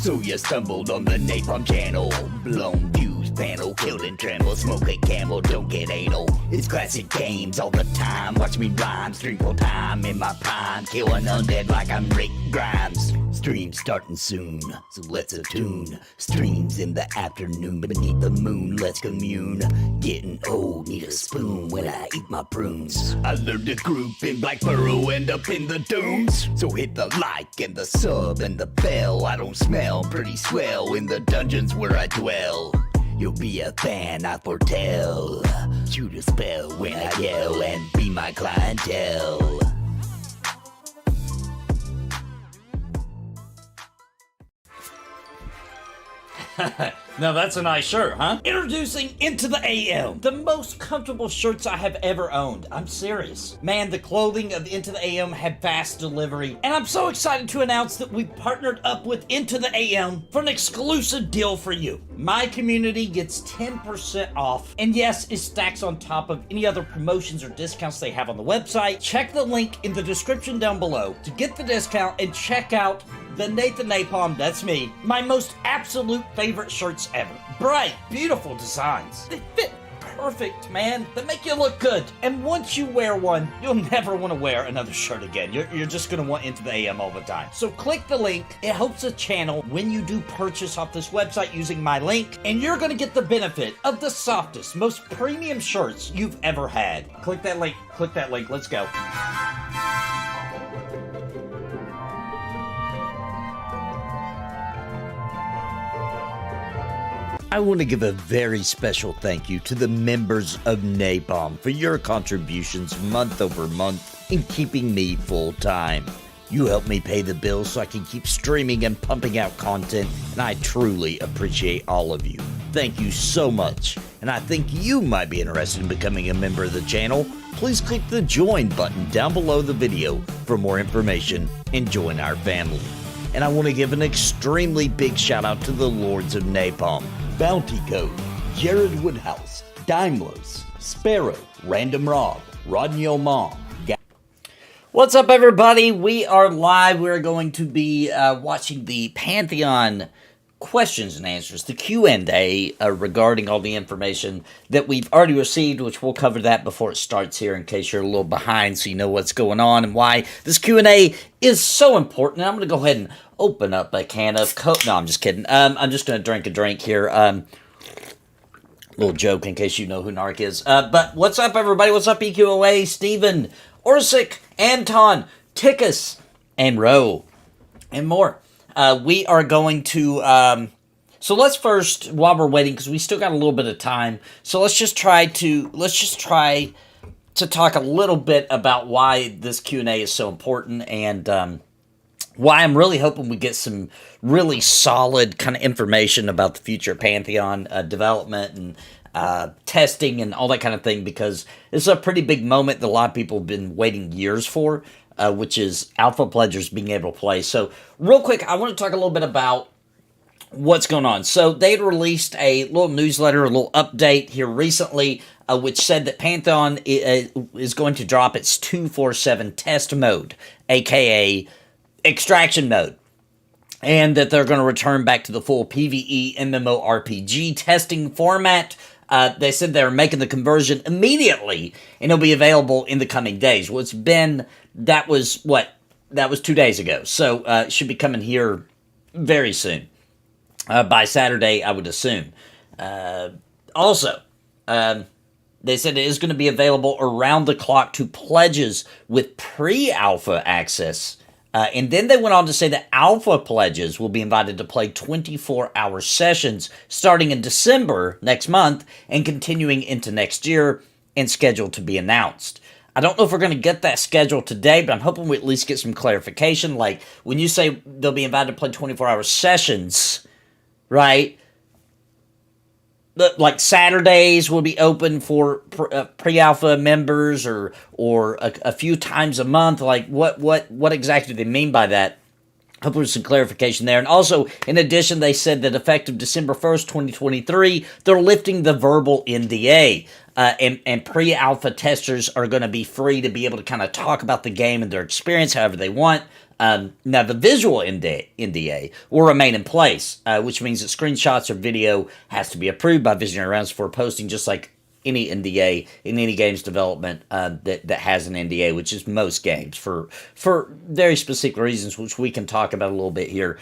So you stumbled on the Napalm channel. Blown fuse panel, killed and tremble. Smoke a camel, don't get anal. It's classic games all the time. Watch me rhyme, stream full time in my prime. Kill an undead like I'm Rick Grimes. Stream starting soon, so let's attune. Streams in the afternoon beneath the moon. Let's commune. Getting old, need a spoon when I eat my prunes. I learned to group in Black Burrow, end up in the dunes. So hit the like and the sub and the bell. I don't smell pretty swell in the dungeons where I dwell. You'll be a fan, I foretell. Shoot a spell when I yell and be my clientele. Now that's a nice shirt, huh? Introducing Into the AM, the most comfortable shirts I have ever owned. I'm serious. Man, the clothing of Into the AM had fast delivery, and I'm so excited to announce that we partnered up with Into the AM for an exclusive deal for you. My community gets 10% off, and yes, it stacks on top of any other promotions or discounts they have on the website. Check the link in the description down below to get the discount and check out the Nathan Napalm, that's me, my most absolute favorite shirts ever. Bright, beautiful designs. They fit perfect, man. They make you look good. And once you wear one, you'll never want to wear another shirt again. You're just going to want Into the AM all the time. So click the link. It helps the channel when you do purchase off this website using my link, and you're going to get the benefit of the softest, most premium shirts you've ever had. Click that link. Click that link. Let's go. I want to give a very special thank you to the members of Napalm for your contributions month over month in keeping me full time. You help me pay the bills so I can keep streaming and pumping out content, and I truly appreciate all of you. Thank you so much, and I think you might be interested in becoming a member of the channel. Please click the join button down below the video for more information and join our family. And I want to give an extremely big shout out to the Lords of Napalm. Bounty Code, Jared Woodhouse, Daimlos, Sparrow, Random Rob, Rodney Mom. What's up, everybody? We are live. We're going to be watching the Pantheon questions and answers, the Q&A regarding all the information that we've already received, which we'll cover that before it starts here in case you're a little behind so you know what's going on and why this Q&A is so important. I'm going to go ahead and open up a can of Coke. No, I'm just kidding. I'm just going to drink a drink here. Little joke in case you know who Narc is. But what's up, everybody? What's up, EQOA, Steven, Orsic, Anton, Tickus, and Ro, and more. We are going to, so let's first, while we're waiting, because we still got a little bit of time, so let's just try to talk a little bit about why this Q&A is so important, and why I'm really hoping we get some really solid kind of information about the future of Pantheon development and testing and all that kind of thing, because it's a pretty big moment that a lot of people have been waiting years for. Which is alpha pledgers being able to play. So real quick, I want to talk a little bit about what's going on. So they had released a little newsletter, a little update here recently, which said that Pantheon is going to drop its 247 test mode, aka extraction mode, and that they're going to return back to the full PvE MMORPG testing format. They said they're making the conversion immediately, and it'll be available in the coming days. Well, that was 2 days ago. So it should be coming here very soon. By Saturday, I would assume. Also, they said it is going to be available around the clock to pledges with pre-alpha access. And then they went on to say that alpha pledges will be invited to play 24-hour sessions starting in December next month and continuing into next year, and scheduled to be announced. I don't know if we're going to get that schedule today, but I'm hoping we at least get some clarification. Like, when you say they'll be invited to play 24-hour sessions, right? Like, Saturdays will be open for pre-alpha members, or a few times a month. Like, what exactly do they mean by that? Hopefully there's some clarification there. And also, in addition, they said that effective December 1st, 2023, they're lifting the verbal NDA. And pre-alpha testers are going to be free to be able to kind of talk about the game and their experience however they want. Now, the visual NDA will remain in place, which means that screenshots or video has to be approved by visionary rounds before posting, just like any NDA in any game's development that has an NDA, which is most games for very specific reasons, which we can talk about a little bit here.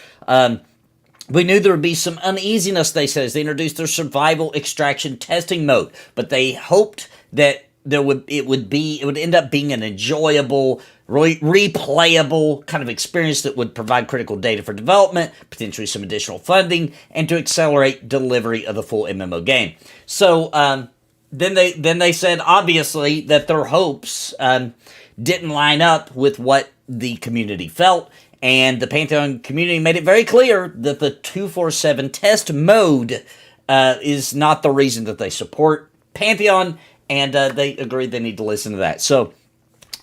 We knew there would be some uneasiness, they said, as they introduced their survival extraction testing mode, but they hoped that it would end up being an enjoyable, replayable kind of experience that would provide critical data for development, potentially some additional funding, and to accelerate delivery of the full MMO game. So then they said, obviously, that their hopes didn't line up with what the community felt, and the Pantheon community made it very clear that the 247 test mode is not the reason that they support Pantheon, and they agreed they need to listen to that. So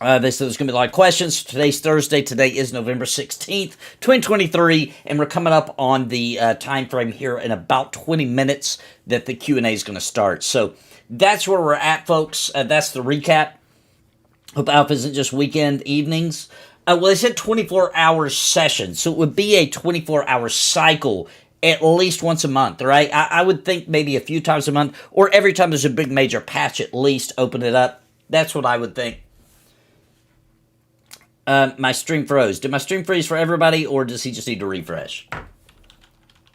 they said there's going to be a lot of questions. Today's Thursday. Today is November 16th, 2023, and we're coming up on the time frame here in about 20 minutes that the Q&A is going to start. So that's where we're at, folks. That's the recap. Hope Alpha isn't just weekend evenings. Well, they said 24-hour session, so it would be a 24-hour cycle at least once a month, right? I would think maybe a few times a month, or every time there's a big major patch, at least open it up. That's what I would think. My stream froze. Did my stream freeze for everybody, or does he just need to refresh?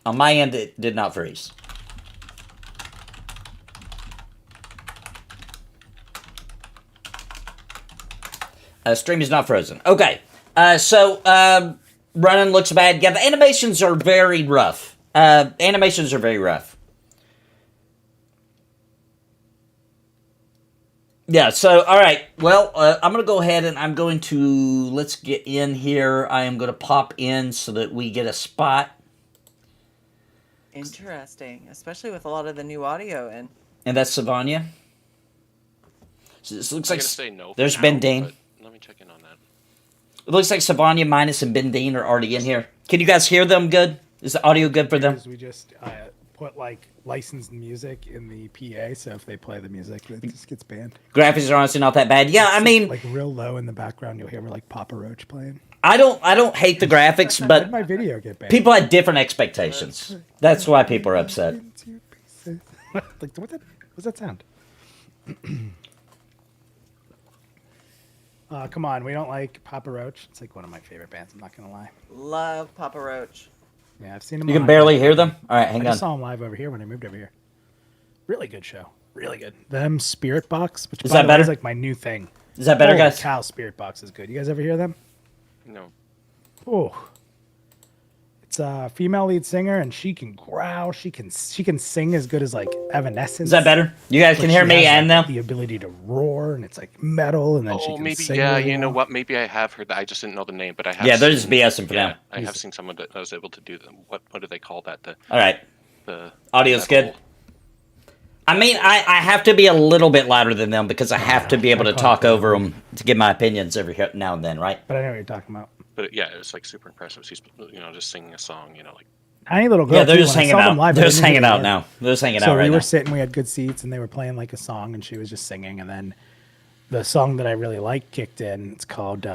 On my end, it did not freeze. Stream is not frozen. Okay. So running looks bad. Yeah, the animations are very rough. Animations are very rough. Yeah, so, all right. Well, I'm going to go ahead and I'm going to, let's get in here. I am going to pop in so that we get a spot. Interesting, especially with a lot of the new audio in. And that's Savanya. So this looks like say no there's now, Ben Dean. Let me check in on that. It looks like Savanya, Minus, and Ben Dean are already in here. Can you guys hear them good? Is the audio good for them? We just put like licensed music in the PA, so if they play the music, it just gets banned. Graphics are honestly not that bad. Yeah, I mean, like real low in the background, you'll hear like Papa Roach playing. I don't hate the graphics, Why but did my video get banned? people had different expectations. That's why people are upset. Like what's that sound? Come on, we don't like Papa Roach. It's like one of my favorite bands. I'm not gonna lie. Love Papa Roach. Yeah, I've seen him. You can live. barely hear them? All right, hang I on. just saw him live over here when I moved over here. Really good show. Really good. Them Spirit Box, which Is by that the way better? is like my new thing. Is that better, Holy guys? cow, Spirit Box is good. You guys ever hear them? No. Oh, it's a female lead singer, and she can growl. She can sing as good as like Evanescence. Is that better? You guys But can hear she me has, and like, them? the ability to roar, and it's like metal, and then she Oh, can maybe, sing. yeah, really you know well. what? Maybe I have heard that. I just didn't know the name, but I have Yeah, they're seen, just BSing for yeah, them. I have seen someone that was able to do them. What do they call that? All right. The Audio's metal- good. I mean, I have to be a little bit louder than them because I have to be able to talk over them to give my opinions every now and then, right? But I know what you're talking about. But yeah, it was like super impressive. She's just singing a song, like. Tiny little girl. Yeah, they're too. just When I hanging saw them out. live, I They're just didn't hanging think out they now. They're just hanging So out right we were now. sitting, we had good seats, and they were playing like a song, and she was just singing. And then the song that I really like kicked in. It's called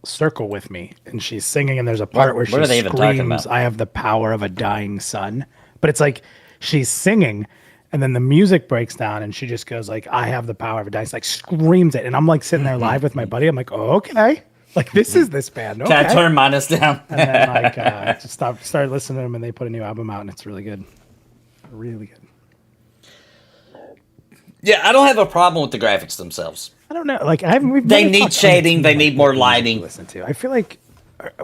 "Circle with Me," and she's singing, and there's a part where she what are they even talking screams, about? "I have the power of a dying sun." But it's like she's singing, and then the music breaks down, and she just goes like, "I have the power of a dying sun," like screams it, and I'm like sitting there live with my buddy. I'm like, oh, okay, like this is this band. Okay. Can I turn Minus down? And then like just started listening to them, and they put a new album out, and it's really good, really good. Yeah, I don't have a problem with the graphics themselves. I don't know, like I haven't. They never need talked shading, on they the need team, more like, what lighting. music to listen to. I feel like,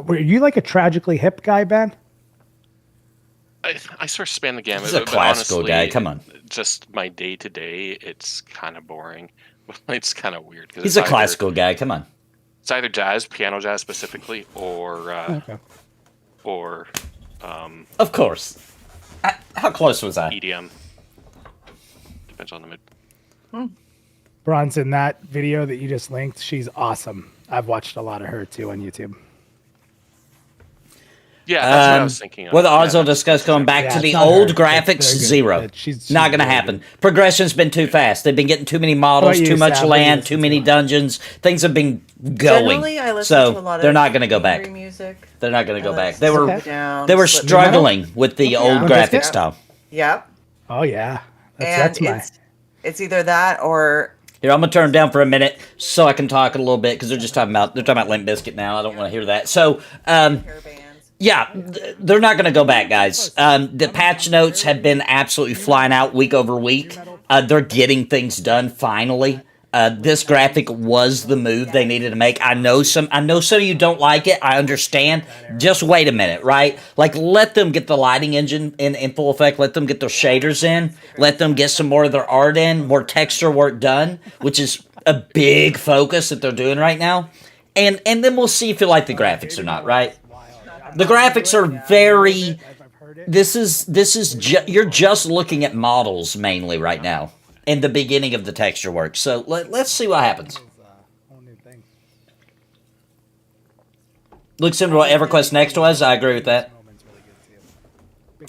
were you like a tragically hip guy, Ben? I sort of span the gamut. He's a but classical honestly, guy, come on. Just my day to day, it's kind of boring. It's kind of weird. 'Cause He's it's a classical guy. Come on. It's either jazz, piano jazz specifically, or Okay. Of course. How close was I? EDM. Depends on the mood. Bronson, that video that you just linked, she's awesome. I've watched a lot of her too on YouTube. Yeah, that's what I was thinking of. Well, the odds Yeah, will discuss going back Yeah, to the it's not old her, but graphics, they're good. zero. But she's not going to really happen. Progression's been too fast. They've been getting too many models, What about too you, much Sal? What do you land, listen too many to? dungeons. Things have been going. Generally, I listen So to a lot they're of not going to go back. angry music. They're not going to go back. Let's They were slow down, they were slip down. struggling with the old Yeah. graphic Yeah. style. Yep. Oh yeah, And that's my. it's either that or Here, I'm gonna turn them down for a minute so I can talk a little bit because they're talking about Limp Bizkit now. I don't want to hear that. So, caravans. yeah, they're not gonna go back, guys. The patch notes have been absolutely flying out week over week. They're getting things done finally. This graphic was the move they needed to make. I know some of you don't like it. I understand. Just wait a minute, right? Like, let them get the lighting engine in full effect. Let them get their shaders in. Let them get some more of their art in, more texture work done, which is a big focus that they're doing right now. And then we'll see if you like the graphics or not, right? The graphics are very. You're just looking at models mainly right now. In the beginning of the texture work. So let's see what happens. Looks similar to what EverQuest Next was. I agree with that.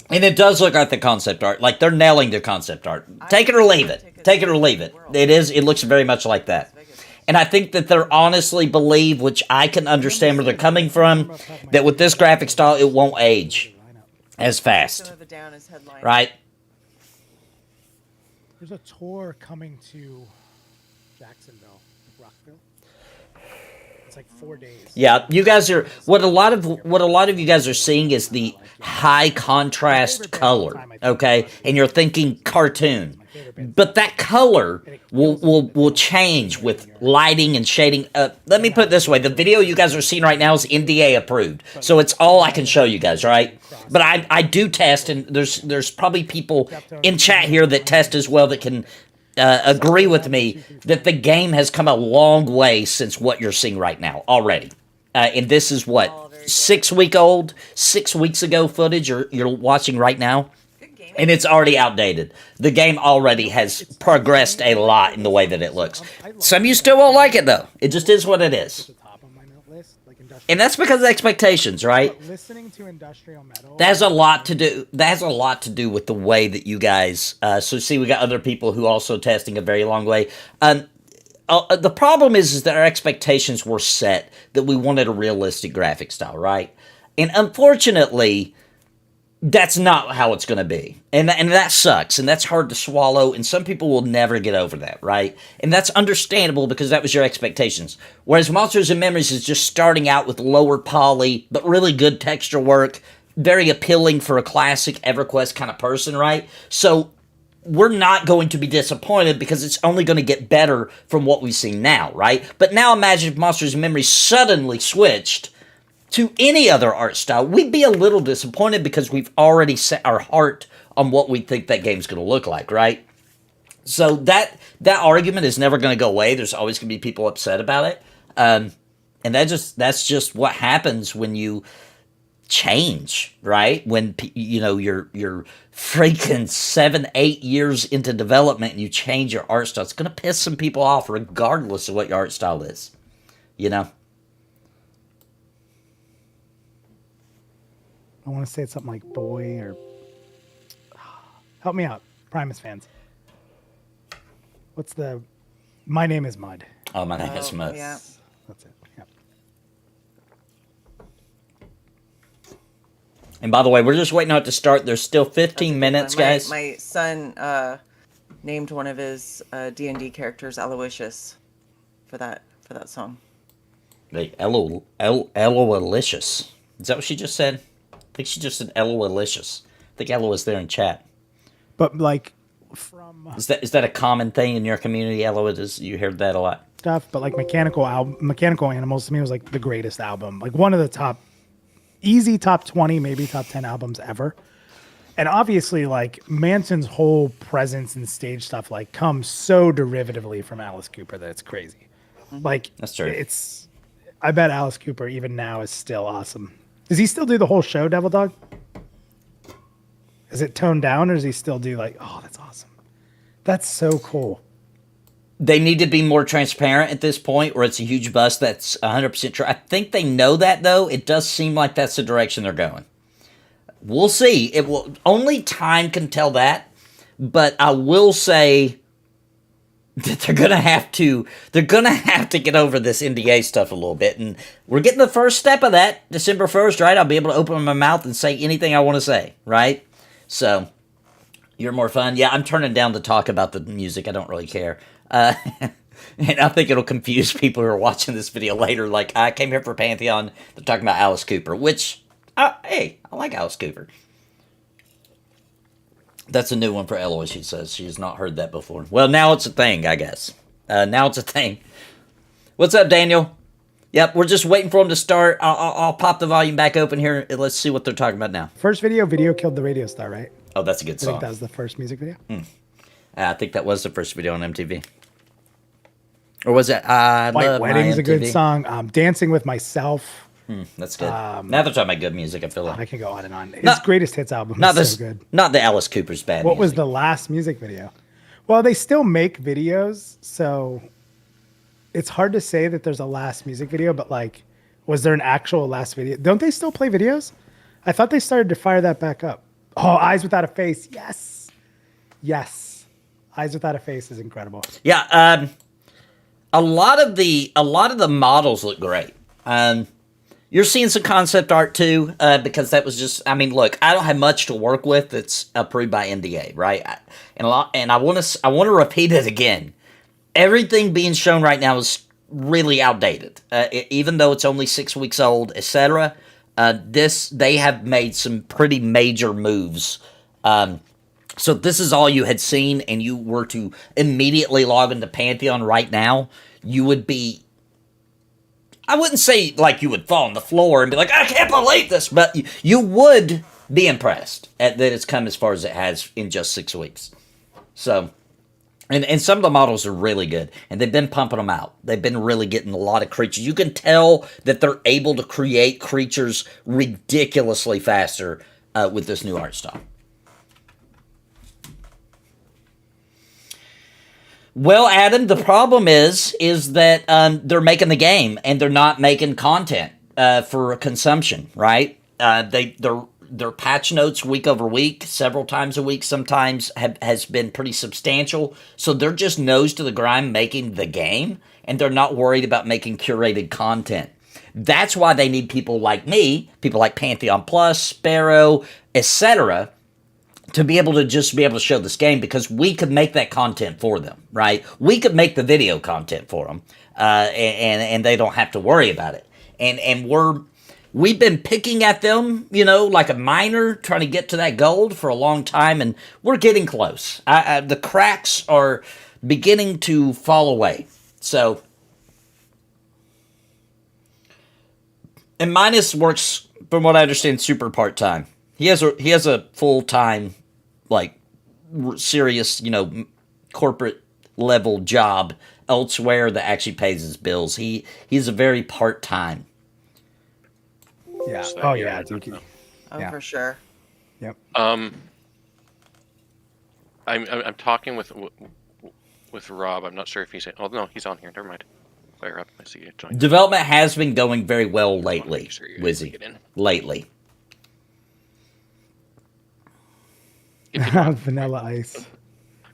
And it does look like the concept art. Like, they're nailing their concept art. Take it or leave it. Take it or leave it. It looks very much like that. And I think that they're honestly believe, which I can understand where they're coming from, that with this graphic style, it won't age as fast. Right? There's a tour coming to Jacksonville, Rockville. It's like 4 days. Yeah, you guys are what a lot of you guys are seeing is the high contrast color, okay? And you're thinking cartoon. But that color will change with lighting and shading. Let me put it this way. The video you guys are seeing right now is NDA approved. So it's all I can show you guys, right? But I do test, and there's probably people in chat here that test as well that can agree with me that the game has come a long way since what you're seeing right now already. And this is what, 6 weeks ago footage you're watching right now? And it's already outdated. The game already has progressed a lot in the way that it looks. Some of you still won't like it, though. It just is what it is. And that's because of expectations, right? Listening to industrial metal. That has a lot to do with the way that you guys. So see, we got other people who also testing a very long way. The problem is that our expectations were set that we wanted a realistic graphic style, right? And unfortunately, that's not how it's going to be. And that sucks, and that's hard to swallow, and some people will never get over that, right? And that's understandable because that was your expectations. Whereas Monsters and Memories is just starting out with lower poly, but really good texture work, very appealing for a classic EverQuest kind of person, right? So we're not going to be disappointed because it's only going to get better from what we see now, right? But now imagine if Monsters and Memories suddenly switched to any other art style. We'd be a little disappointed because we've already set our heart on what we think that game's going to look like, right? So that argument is never going to go away. There's always going to be people upset about it. And that's just what happens when you change, right? When you're freaking 7-8 years into development and you change your art style, it's going to piss some people off regardless of what your art style is, you know? I want to say it's something like boy or help me out, Primus fans. What's the My Name is Mud? Oh, My Name is Mud. Yeah. That's it. Yeah. And by the way, we're just waiting on it to start. There's still 15 minutes, guys. My son named one of his D&D characters Aloysius for that song. Hey, Aloysius. Is that what she just said? I think she just said Aloysius. I think Elo was there in chat. But like from Is that a common thing in your community, Elo? You heard that a lot? stuff, but like Mechanical Animals to me was like the greatest album. Like one of the top 20, maybe top 10 albums ever. And obviously like Manson's whole presence and stage stuff like comes so derivatively from Alice Cooper that it's crazy. Like That's true. I bet Alice Cooper even now is still awesome. Does he still do the whole show, Devil Dog? Is it toned down, or does he still do like, oh, that's awesome. That's so cool. They need to be more transparent at this point, or it's a huge bust. That's 100% true. I think they know that, though. It does seem like that's the direction they're going. We'll see. Only time can tell that. But I will say that they're gonna have to get over this NDA stuff a little bit, and we're getting the first step of that. December 1st, right? I'll be able to open my mouth and say anything I want to say, right? So you're more fun. Yeah, I'm turning down to talk about the music. I don't really care. And I think it'll confuse people who are watching this video later. Like, I came here for Pantheon. They're talking about Alice Cooper, which, hey, I like Alice Cooper. That's a new one for Eloise, she says. She has not heard that before. Well, now it's a thing, I guess. Now it's a thing. What's up, Daniel? Yep, we're just waiting for them to start. I'll pop the volume back open here, and let's see what they're talking about now. First video killed the radio star, right? Oh, that's a good I song. think that was the first music video. I think that was the first video on MTV. Or was it I White Love My Wedding's a good MTV? song. Dancing with Myself. That's good. Now they're talking about good music, I feel like. I can go on and on. His greatest hits album Not is this, so good. not the Alice Cooper's bad What was music. the last music video? Well, they still make videos, so it's hard to say that there's a last music video, but like, was there an actual last video? Don't they still play videos? I thought they started to fire that back up. Oh, Eyes Without a Face. Yes. Yes. Eyes Without a Face is incredible. Yeah, a lot of the models look great. You're seeing some concept art too, because that was just. I mean, look, I don't have much to work with that's approved by NDA, right? And I want to repeat it again. Everything being shown right now is really outdated, even though it's only 6 weeks old, etc. They have made some pretty major moves. So if this is all you had seen, and you were to immediately log into Pantheon right now, you would be. I wouldn't say like you would fall on the floor and be like, I can't believe this, but you would be impressed at that it's come as far as it has in just 6 weeks. So, and some of the models are really good, and they've been pumping them out. They've been really getting a lot of creatures. You can tell that they're able to create creatures ridiculously faster with this new art style. Well, Adam, the problem is that they're making the game and they're not making content for consumption, right? Their patch notes week over week, several times a week, sometimes has been pretty substantial. So they're just nose to the grind making the game, and they're not worried about making curated content. That's why they need people like me, people like Pantheon Plus, Sparrow, etc., to be able to show this game, because we could make that content for them, right? We could make the video content for them, and they don't have to worry about it. And we've been picking at them, like a miner trying to get to that gold for a long time, and we're getting close. The cracks are beginning to fall away. So, and Minus works, from what I understand, super part-time. He has a full-time, like, serious, corporate level job elsewhere that actually pays his bills. He's a very part-time. Yeah. So, Oh, yeah, yeah. Dookie. Oh, Yeah. for sure. Yep. I'm talking with Rob. I'm not sure if he's. Oh no, he's on here. Never mind. Wait, Rob, I see you joined. Development has been going very well lately, Make sure you're Wizzy. get in. Lately. Vanilla Ice.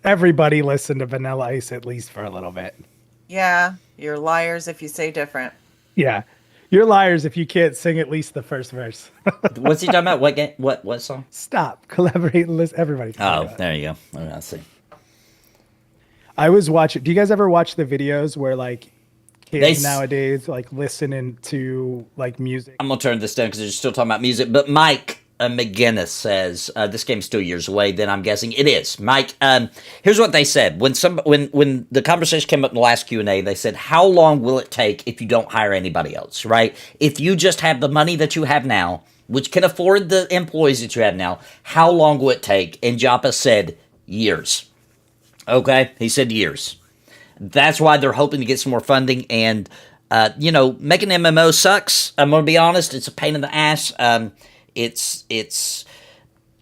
Everybody listened to Vanilla Ice at least for a little bit. Yeah, you're liars if you say different. Yeah. You're liars if you can't sing at least the first verse. What's he talking about? What game? What song? Stop. Collaborate and listen. Everybody. Oh, there you go. I see. I was watching. Do you guys ever watch the videos where like kids They nowadays like listening to like music? I'm gonna turn this down because they're still talking about music. But Mike McGinnis says this game's still years away. Then I'm guessing it is. Mike, here's what they said when the conversation came up in the last Q&A. They said, "How long will it take if you don't hire anybody else? Right? If you just have the money that you have now, which can afford the employees that you have now, how long will it take?" And Joppa said, "Years." Okay, he said years. That's why they're hoping to get some more funding. And making MMO sucks. I'm gonna be honest; it's a pain in the ass. It's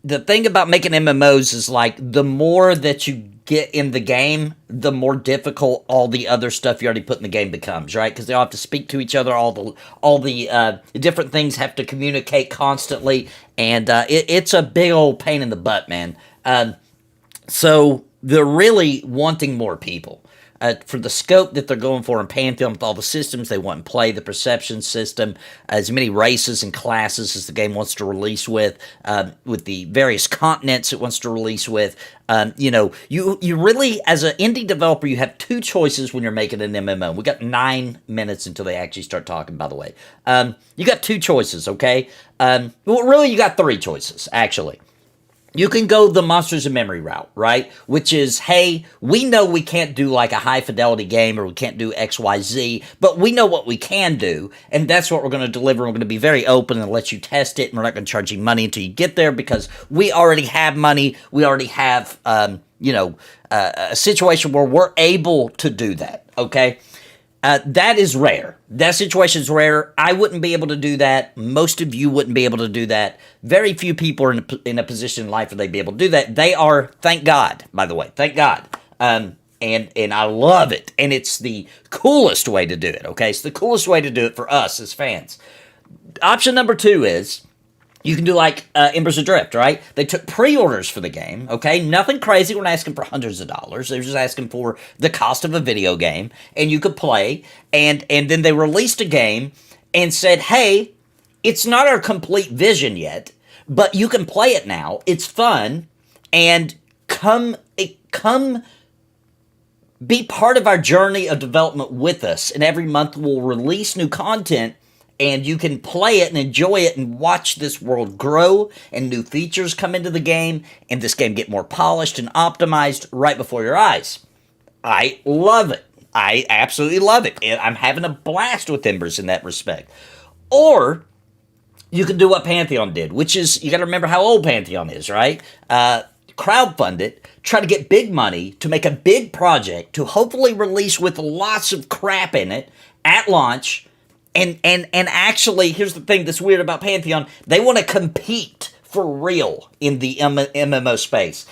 the thing about making MMOs is like the more that you get in the game, the more difficult all the other stuff you already put in the game becomes, right? Because they all have to speak to each other. All the different things have to communicate constantly, and it's a big old pain in the butt, man. So they're really wanting more people. for the scope that they're going for in Pantheon with all the systems they want in play, the perception system, as many races and classes as the game wants to release with the various continents it wants to release with. You really, as an indie developer, you have two choices when you're making an MMO. We got 9 minutes until they actually start talking, by the way. You got two choices, okay? Well, really, you got three choices, actually. You can go the Monsters of Memory route, right? Which is, hey, we know we can't do like a high-fidelity game or we can't do XYZ, but we know what we can do, and that's what we're going to deliver. We're going to be very open and let you test it, and we're not going to charge you money until you get there because we already have money. We already have, a situation where we're able to do that, okay? That is rare. That situation is rare. I wouldn't be able to do that. Most of you wouldn't be able to do that. Very few people are in a position in life where they'd be able to do that. They are, thank God, by the way, thank God. And I love it. And it's the coolest way to do it, okay? It's the coolest way to do it for us as fans. Option number 2 is, you can do like Embers Adrift, right? They took pre-orders for the game, okay? Nothing crazy. We're not asking for hundreds of dollars. They're just asking for the cost of a video game, and you could play. And then they released a game and said, hey, it's not our complete vision yet, but you can play it now. It's fun, and come be part of our journey of development with us. And every month we'll release new content, and you can play it and enjoy it and watch this world grow and new features come into the game and this game get more polished and optimized right before your eyes. I love it. I absolutely love it. And I'm having a blast with Embers in that respect. Or you can do what Pantheon did, which is, you got to remember how old Pantheon is, right? Crowdfund it, try to get big money to make a big project to hopefully release with lots of crap in it at launch. And actually, here's the thing that's weird about Pantheon. They want to compete for real in the MMO space.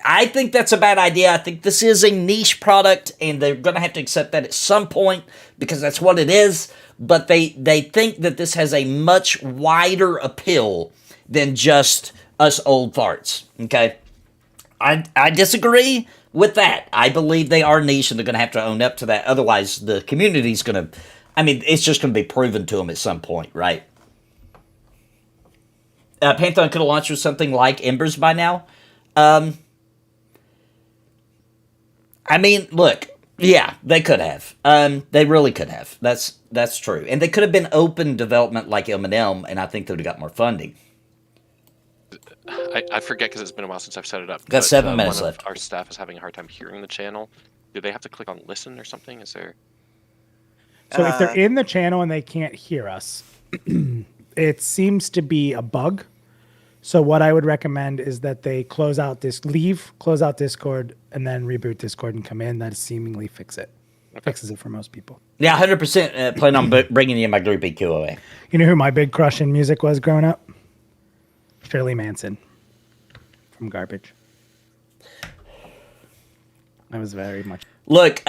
I think that's a bad idea. I think this is a niche product, and they're going to have to accept that at some point because that's what it is. But they think that this has a much wider appeal than just us old farts, okay? I disagree with that. I believe they are niche, and they're going to have to own up to that. Otherwise, the community's going to... it's just going to be proven to them at some point, right? Pantheon could have launched with something like Embers by now. Look, yeah, they could have. They really could have. That's true. And they could have been open development like M&M, and I think they would have got more funding. I forget because it's been a while since I've set it up. Got 7 minutes left. Our staff is having a hard time hearing the channel. Do they have to click on listen or something? Is there... So if they're in the channel and they can't hear us, it seems to be a bug. So what I would recommend is that they close out Discord, and then reboot Discord and come in. That seemingly fixes it for most people. Yeah, 100% plan on bringing you in my group EQOA. You know who my big crush in music was growing up? Shirley Manson from Garbage. I was very much... Look,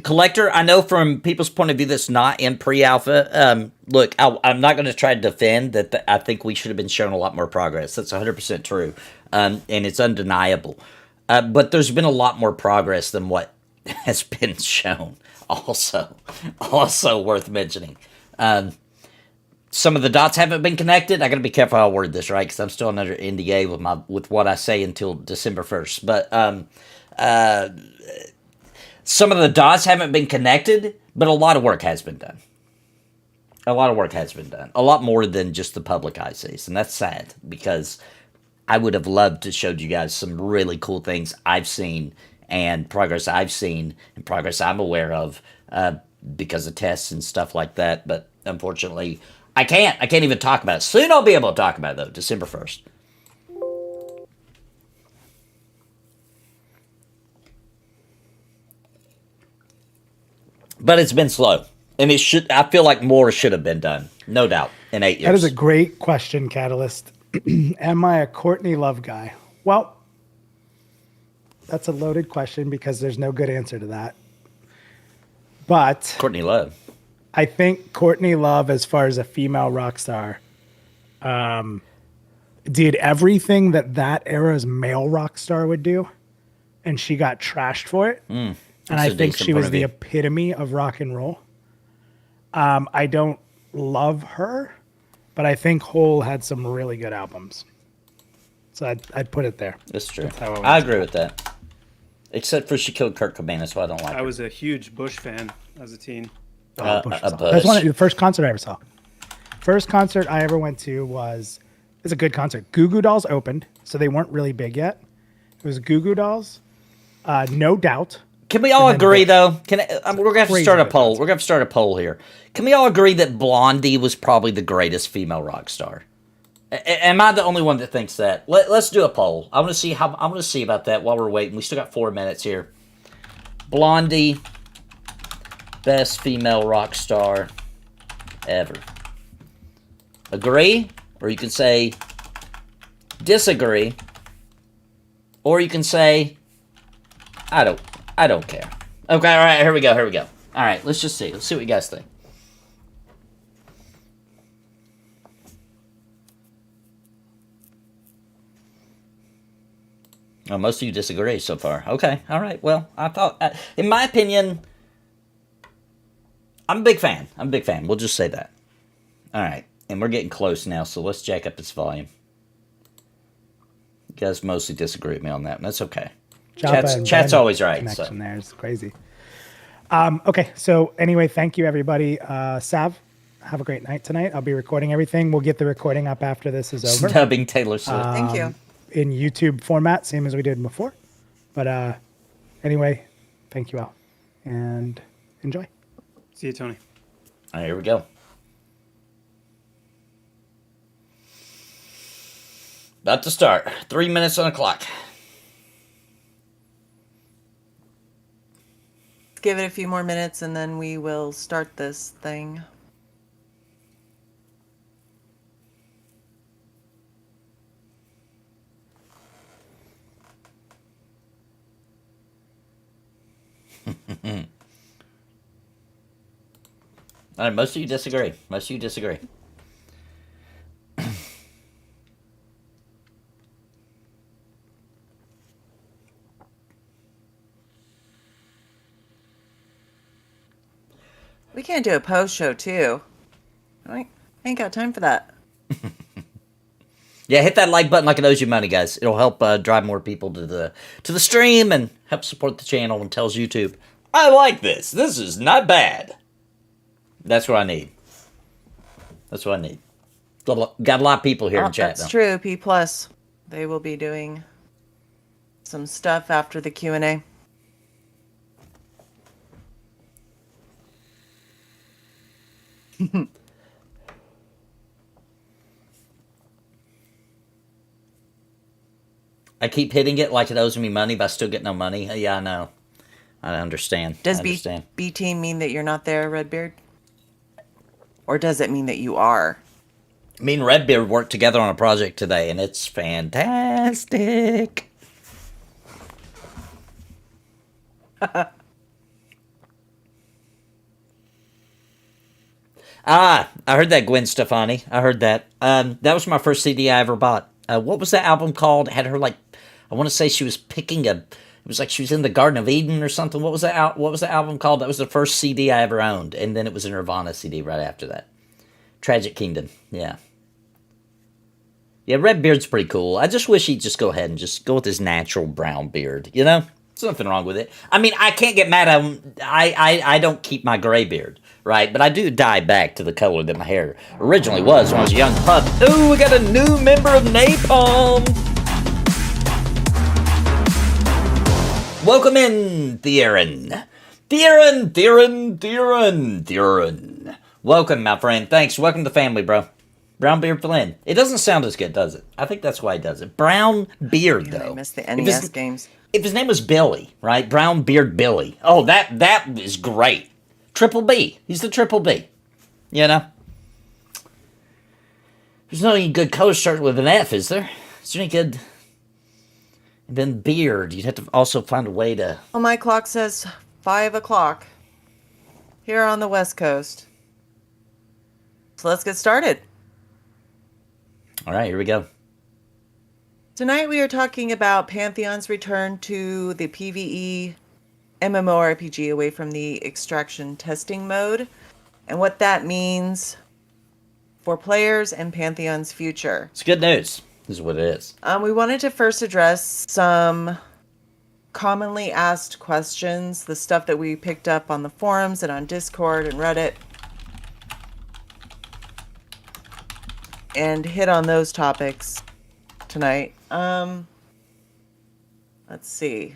Collector, I know from people's point of view that's not in pre-alpha. Look, I'm not going to try to defend that. I think we should have been shown a lot more progress. That's 100% true, and it's undeniable. But there's been a lot more progress than what has been shown. Also worth mentioning. Some of the dots haven't been connected. I got to be careful how I word this, right? Because I'm still under NDA with what I say until December 1st. But some of the dots haven't been connected, but a lot of work has been done. A lot more than just the public eye sees. And that's sad because I would have loved to show you guys some really cool things I've seen and progress I've seen and progress I'm aware of because of tests and stuff like that. But unfortunately, I can't even talk about it. Soon I'll be able to talk about it, though, December 1st. But it's been slow, and I feel like more should have been done, no doubt, in 8 years. That is a great question, Catalyst. Am I a Courtney Love guy? Well, that's a loaded question because there's no good answer to that. But Courtney Love. I think Courtney Love, as far as a female rock star, did everything that era's male rock star would do, and she got trashed for it. And That's I a think decent she point was of the view. epitome of rock and roll. I don't love her, but I think Hole had some really good albums. So I'd put it there. That's true. That's how I would I say agree it. with that. Except for she killed Kurt Cobain, that's why I don't like I her. was a huge Bush fan as a teen. Oh, Bush a was awesome. Bush. That's the first concert I ever saw. First concert I ever went to was, it's a good concert. Goo Goo Dolls opened, so they weren't really big yet. It was Goo Goo Dolls, No Doubt. Can we all And then agree, Bush. though? We're gonna have to Crazy start a good poll. concert. We're gonna have to start a poll here. Can we all agree that Blondie was probably the greatest female rock star? Am I the only one that thinks that? Let's do a poll. I want to see about that while we're waiting. We still got 4 minutes here. Blondie, best female rock star ever. Agree, or you can say disagree, or you can say I don't care. Okay, all right, here we go. All right, let's just see. Let's see what you guys think. Oh, most of you disagree so far. Okay, all right. Well, I thought, in my opinion, I'm a big fan. We'll just say that. All right, and we're getting close now, so let's jack up this volume. You guys mostly disagree with me on that, and that's okay. Jabba and Chat's Ben always right. Connection So. there is crazy. Okay, so anyway, thank you everybody. Sav, have a great night tonight. I'll be recording everything. We'll get the recording up after this is over Snubbing Taylor Swift. Thank you. in YouTube format, same as we did before. But anyway, thank you all and enjoy. See you, Tony. All right, here we go. About to start. 3 minutes on the clock. Give it a few more minutes and then we will start this thing. All right, most of you disagree. We can't do a post show too. I ain't got time for that. Yeah, hit that like button like it owes you money, guys. It'll help drive more people to the stream and help support the channel and tells YouTube, I like this. This is not bad. That's what I need. Got a lot of people here in chat, That's though. true. P plus. They will be doing some stuff after the Q&A. I keep hitting it like it owes me money, but I still get no money. Yeah, I know. I understand. Does I understand. B team mean that you're not there, Redbeard? Or does it mean that you are? Me and Redbeard worked together on a project today, and it's fantastic. I heard that, Gwen Stefani. I heard that. That was my first CD I ever bought. What was that album called? It had her like, I want to say she was picking a. It was like she was in the Garden of Eden or something. What was that? What was the album called? That was the first CD I ever owned, and then it was a Nirvana CD right after that. Tragic Kingdom. Yeah. Yeah, Redbeard's pretty cool. I just wish he'd just go ahead and just go with his natural brown beard. You know, there's nothing wrong with it. I mean, I can't get mad at him. I don't keep my gray beard, right? But I do dye back to the color that my hair originally was when I was a young pup. Ooh, we got a new member of Napalm. Welcome in, Theron. Theron. Welcome, my friend. Thanks. Welcome to the family, bro. Brown Beard Flynn. It doesn't sound as good, does it? I think that's why he does it. Brown Beard, Man, though. I miss the If NES his- games. If his name was Billy, right? Brown Beard Billy. Oh, that is great. Triple B. He's the Triple B. You know? There's no any good color starting with an F, is there? Is there any good... And then Beard. You'd have to also find a way to... Well, my clock says 5 o'clock here on the West Coast. So let's get started. All right, here we go. Tonight we are talking about Pantheon's return to the PvE MMORPG away from the extraction testing mode and what that means for players and Pantheon's future. It's good news, is what it is. We wanted to first address some commonly asked questions, the stuff that we picked up on the forums and on Discord and Reddit, and hit on those topics tonight. Let's see.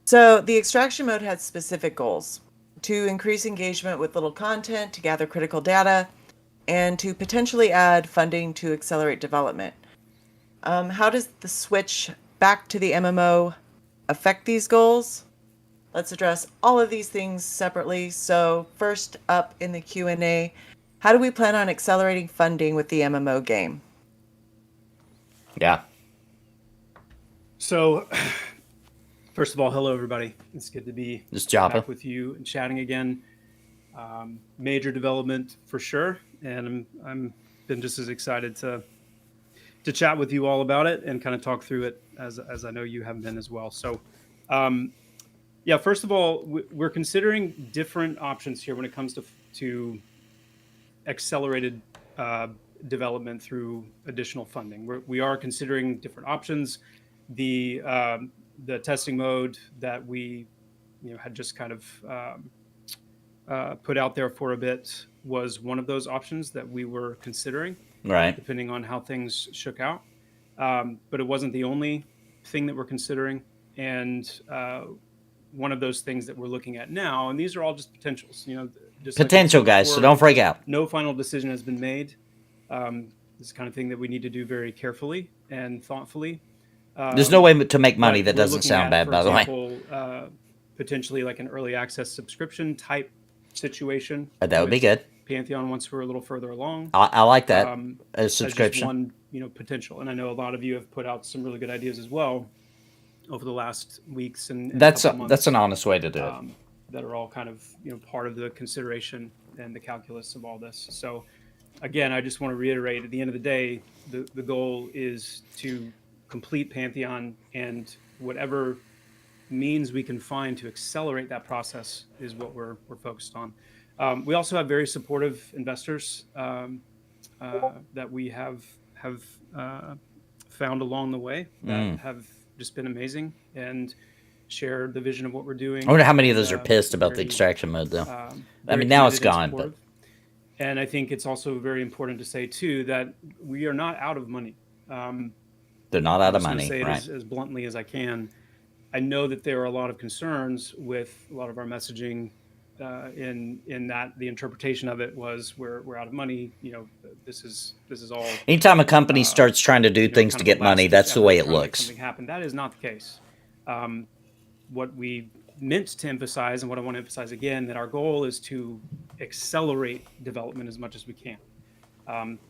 So the extraction mode had specific goals: to increase engagement with little content, to gather critical data, and to potentially add funding to accelerate development. How does the switch back to the MMO affect these goals? Let's address all of these things separately. So first up in the Q&A, how do we plan on accelerating funding with the MMO game? Yeah. So, first of all, hello everybody. It's good to be Just Joppa. back with you and chatting again. Major development for sure, and I'm been just as excited to chat with you all about it and kind of talk through it as I know you have been as well. So, yeah, first of all, we're considering different options here when it comes to accelerated development through additional funding. We are considering different options. The testing mode that we had just kind of put out there for a bit was one of those options that we were considering, Right. depending on how things shook out. But it wasn't the only thing that we're considering. And one of those things that we're looking at now, and these are all just potentials, just like Potential, guys, so before, don't freak out. no final decision has been made. This is the kind of thing that we need to do very carefully and thoughtfully. There's no way to make money that We're doesn't looking sound at, bad, for by the way. example, potentially like an early access subscription type situation. That would be with good. Pantheon once we're a little further along. I like that. Um, A That's just subscription. one, potential. And I know a lot of you have put out some really good ideas as well over the last weeks and That's couple months, that's an honest way to do it. that are all kind of part of the consideration and the calculus of all this. So again, I just want to reiterate, at the end of the day, the goal is to complete Pantheon, and whatever means we can find to accelerate that process is what we're focused on. We also have very supportive investors that we have found along the way that have just been amazing and share the vision of what we're doing. I wonder how many of those are And, pissed about the very, extraction mode, though. I very mean, now it's committed and gone, but supportive. And I think it's also very important to say too that we are not out of money. they're not out of I'm just gonna money, say it right? as bluntly as I can. I know that there are a lot of concerns with a lot of our messaging in that the interpretation of it was we're out of money. This is all. Anytime a company starts trying to do things kind to of get a money, last-ditch that's the effort way to it try to make looks. Something happen. That is not the case. What we meant to emphasize, and what I want to emphasize again, that our goal is to accelerate development as much as we can,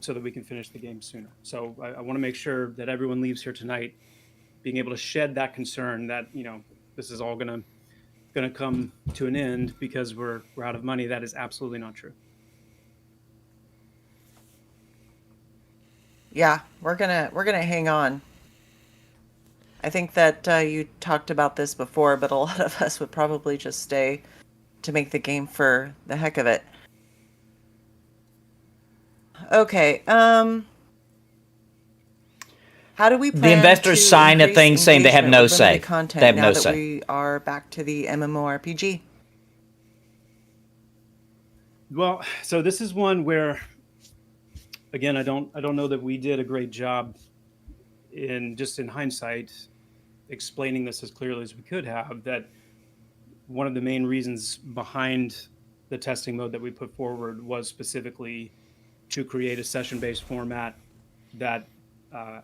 so that we can finish the game sooner. So I want to make sure that everyone leaves here tonight being able to shed that concern that this is all gonna come to an end because we're out of money. That is absolutely not true. Yeah, we're gonna hang on. I think that you talked about this before, but a lot of us would probably just stay to make the game for the heck of it. Okay, how do we plan The investors to sign a increase thing saying they have engagement no with limited say. content They have now no that say. we are back to the MMORPG? Well, so this is one where, again, I don't know that we did a great job in hindsight explaining this as clearly as we could have. That one of the main reasons behind the testing mode that we put forward was specifically to create a session-based format that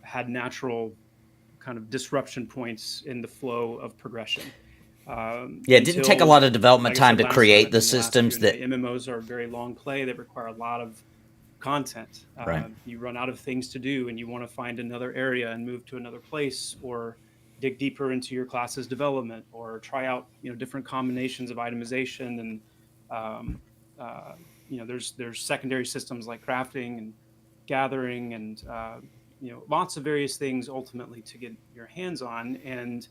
had natural kind of disruption points in the flow of progression. Yeah, it didn't take a lot of development like I time said to last create time, the I think systems last that. Q&A, MMOs are very long play. They require a lot of content. Right. You run out of things to do, and you want to find another area and move to another place, or dig deeper into your class's development, or try out different combinations of itemization and there's secondary systems like crafting and gathering and lots of various things ultimately to get your hands on, and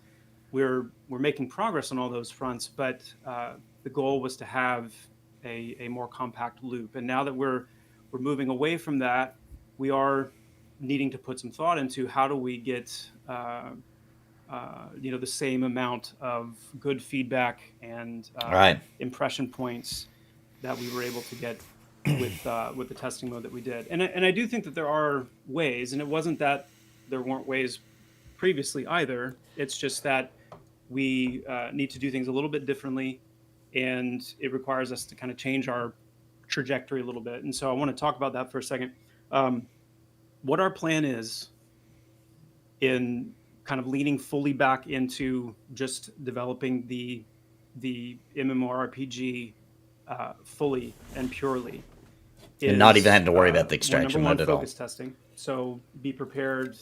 we're making progress on all those fronts. But the goal was to have a more compact loop, and now that we're moving away from that, we are needing to put some thought into how do we get the same amount of good feedback and impression points that we were able to get with the testing mode that we did. And I do think that there are ways, and it wasn't that there weren't ways previously either. It's just that we need to do things a little bit differently, and it requires us to kind of change our trajectory a little bit. And so I want to talk about that for a second. What our plan is in kind of leaning fully back into just developing the MMORPG fully and purely. And not even having to worry about the extraction mode at all. Focus testing. So be prepared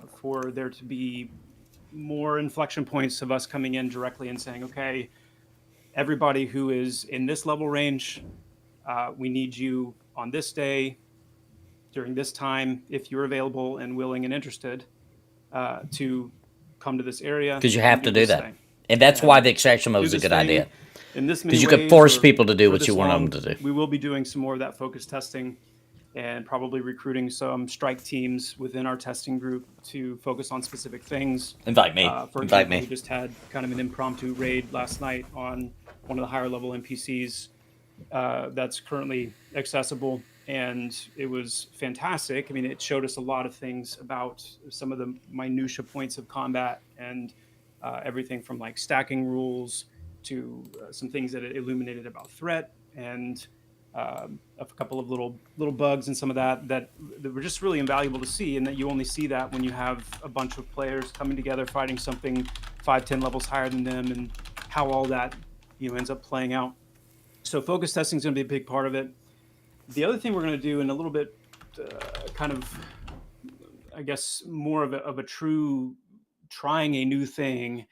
for there to be more inflection points of us coming in directly and saying, okay, everybody who is in this level range, we need you on this day during this time, if you're available and willing and interested, to come to this area. Because you have to do that. And that's why the extraction mode is a good idea. Because you could force people to do what you want them to do. We will be doing some more of that focus testing and probably recruiting some strike teams within our testing group to focus on specific things. Invite me. For example, we just had kind of an impromptu raid last night on one of the higher level NPCs that's currently accessible. And it was fantastic. I mean, it showed us a lot of things about some of the minutia points of combat and everything from like stacking rules to some things that it illuminated about threat and a couple of little bugs and some of that were just really invaluable to see, and that you only see that when you have a bunch of players coming together fighting something 5-10 levels higher than them, and how all that ends up playing out. So focus testing is going to be a big part of it. The other thing we're going to do, in a little bit kind of, I guess, more of a true trying a new thing,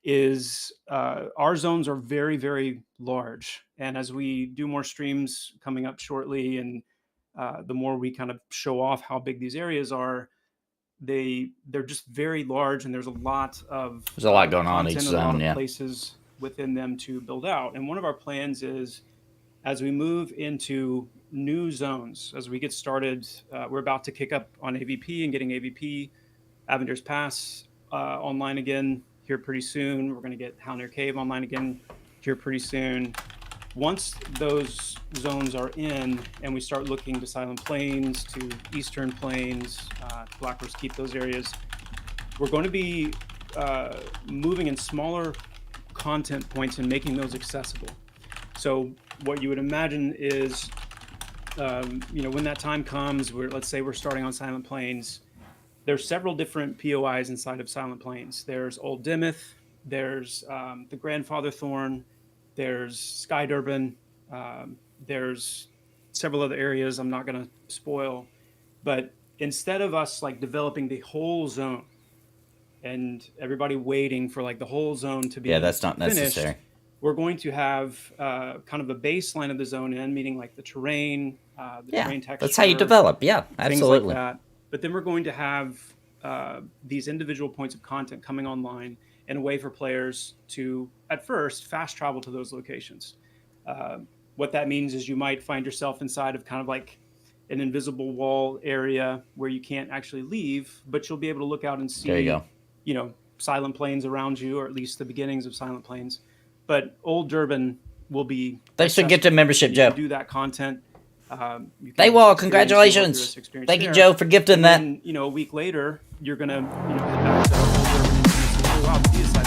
is our zones are very, very large. And as we do more streams coming up shortly, and the more we kind of show off how big these areas are, they're just very large, and there's a lot going on each zone, places within them to build out. And one of our plans is, as we move into new zones, as we get started, we're about to kick up on AVP and getting AVP, Avenger's Pass online again here pretty soon. We're going to get Halnir Cave online again here pretty soon. Once those zones are in and we start looking to Silent Plains, to Eastern Plains, to Blackhorse Keep, those areas, we're going to be moving in smaller content points and making those accessible. So what you would imagine is, when that time comes, let's say we're starting on Silent Plains, there's several different POIs inside of Silent Plains. There's Old Dimmoth, there's the Grandfather Thorn, there's Sky Durban, there's several other areas I'm not going to spoil. But instead of us like developing the whole zone and everybody waiting for like the whole zone to be that's not finished, necessary. we're going to have kind of a baseline of the zone in, meaning like the terrain, terrain texture. That's how you develop. Yeah, absolutely. Things like that. But then we're going to have these individual points of content coming online in a way for players to, at first, fast travel to those locations. What that means is you might find yourself inside of kind of like an invisible wall area where you can't actually leave, but you'll be able to look out and see, there you go. Silent Plains around you, or at least the beginnings of Silent Plains. But Old Durban will be... Thanks for Get to Membership, Joe. Do that content. They will. Congratulations. Thank you, Joe, for gifting that. And then, a week later, you're going to head back to Old Durban and say, oh, wow, the side.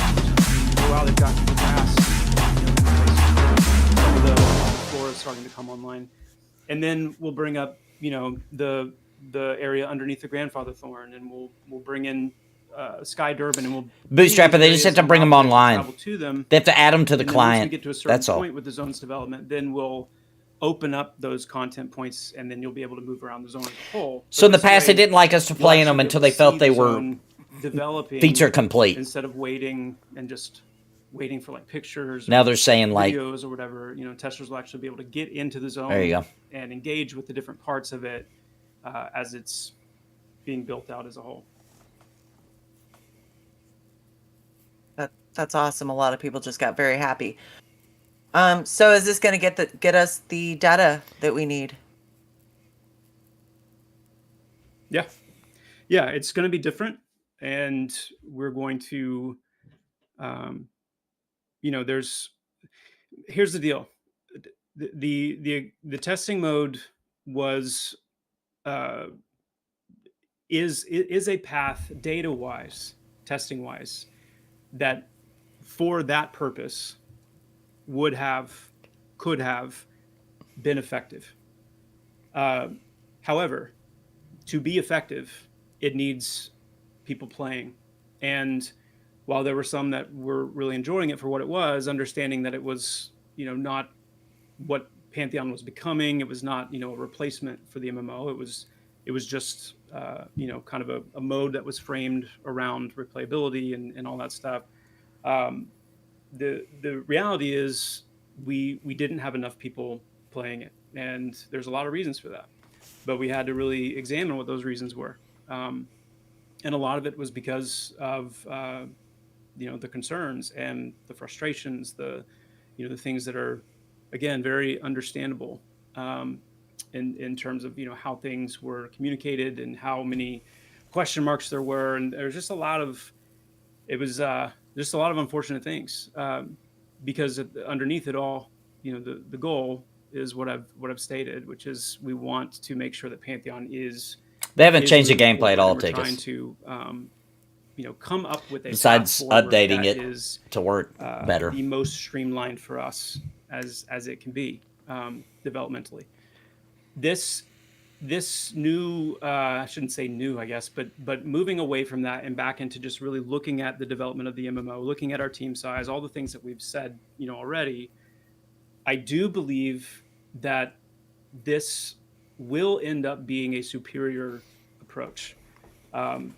Oh, wow, they've got the grass. Some of the flora is starting to come online. And then we'll bring up, the area underneath the Grandfather Thorn, and we'll bring in Sky Durban, and we'll Bootstrap it. They just have to bring them online. To them. They have to add them to the and client. Once we get to a certain That's point all. with the zone's development, then we'll open up those content points, and then you'll be able to move around the zone as a whole. So in the past, they didn't like us to play in them until they felt they were developing feature complete. instead of waiting and just waiting for like pictures. Now or they're saying like, videos or whatever. You know, testers will actually be able to get into the zone. There you go. And engage with the different parts of it as it's being built out as a whole. That's awesome. A lot of people just got very happy. So is this going to get us the data that we need? Yeah. Yeah, it's going to be different. And we're going to, you know, here's the deal. The testing mode was, is a path data-wise, testing-wise, that for that purpose could have been effective. However, to be effective, it needs people playing. And while there were some that were really enjoying it for what it was, understanding that it was, you know, not what Pantheon was becoming, it was not, you know, a replacement for the MMO. It was just, you know, kind of a mode that was framed around replayability and all that stuff. The reality is we didn't have enough people playing it, and there's a lot of reasons for that. But we had to really examine what those reasons were, and a lot of it was because of you know, the concerns and the frustrations, the things that are, again, very understandable in terms of, you know, how things were communicated and how many question marks there were, and there's just a lot of just a lot of unfortunate things because underneath it all, you know, the goal is what I've stated, which is we want to make sure that Pantheon is. They haven't changed the gameplay at all, We're trying to, you know, come up with a besides path forward updating that it is, to work better. the most streamlined for us as it can be developmentally. This new, I shouldn't say new, I guess, but moving away from that and back into just really looking at the development of the MMO, looking at our team size, all the things that we've said, you know, already. I do believe that this will end up being a superior approach. I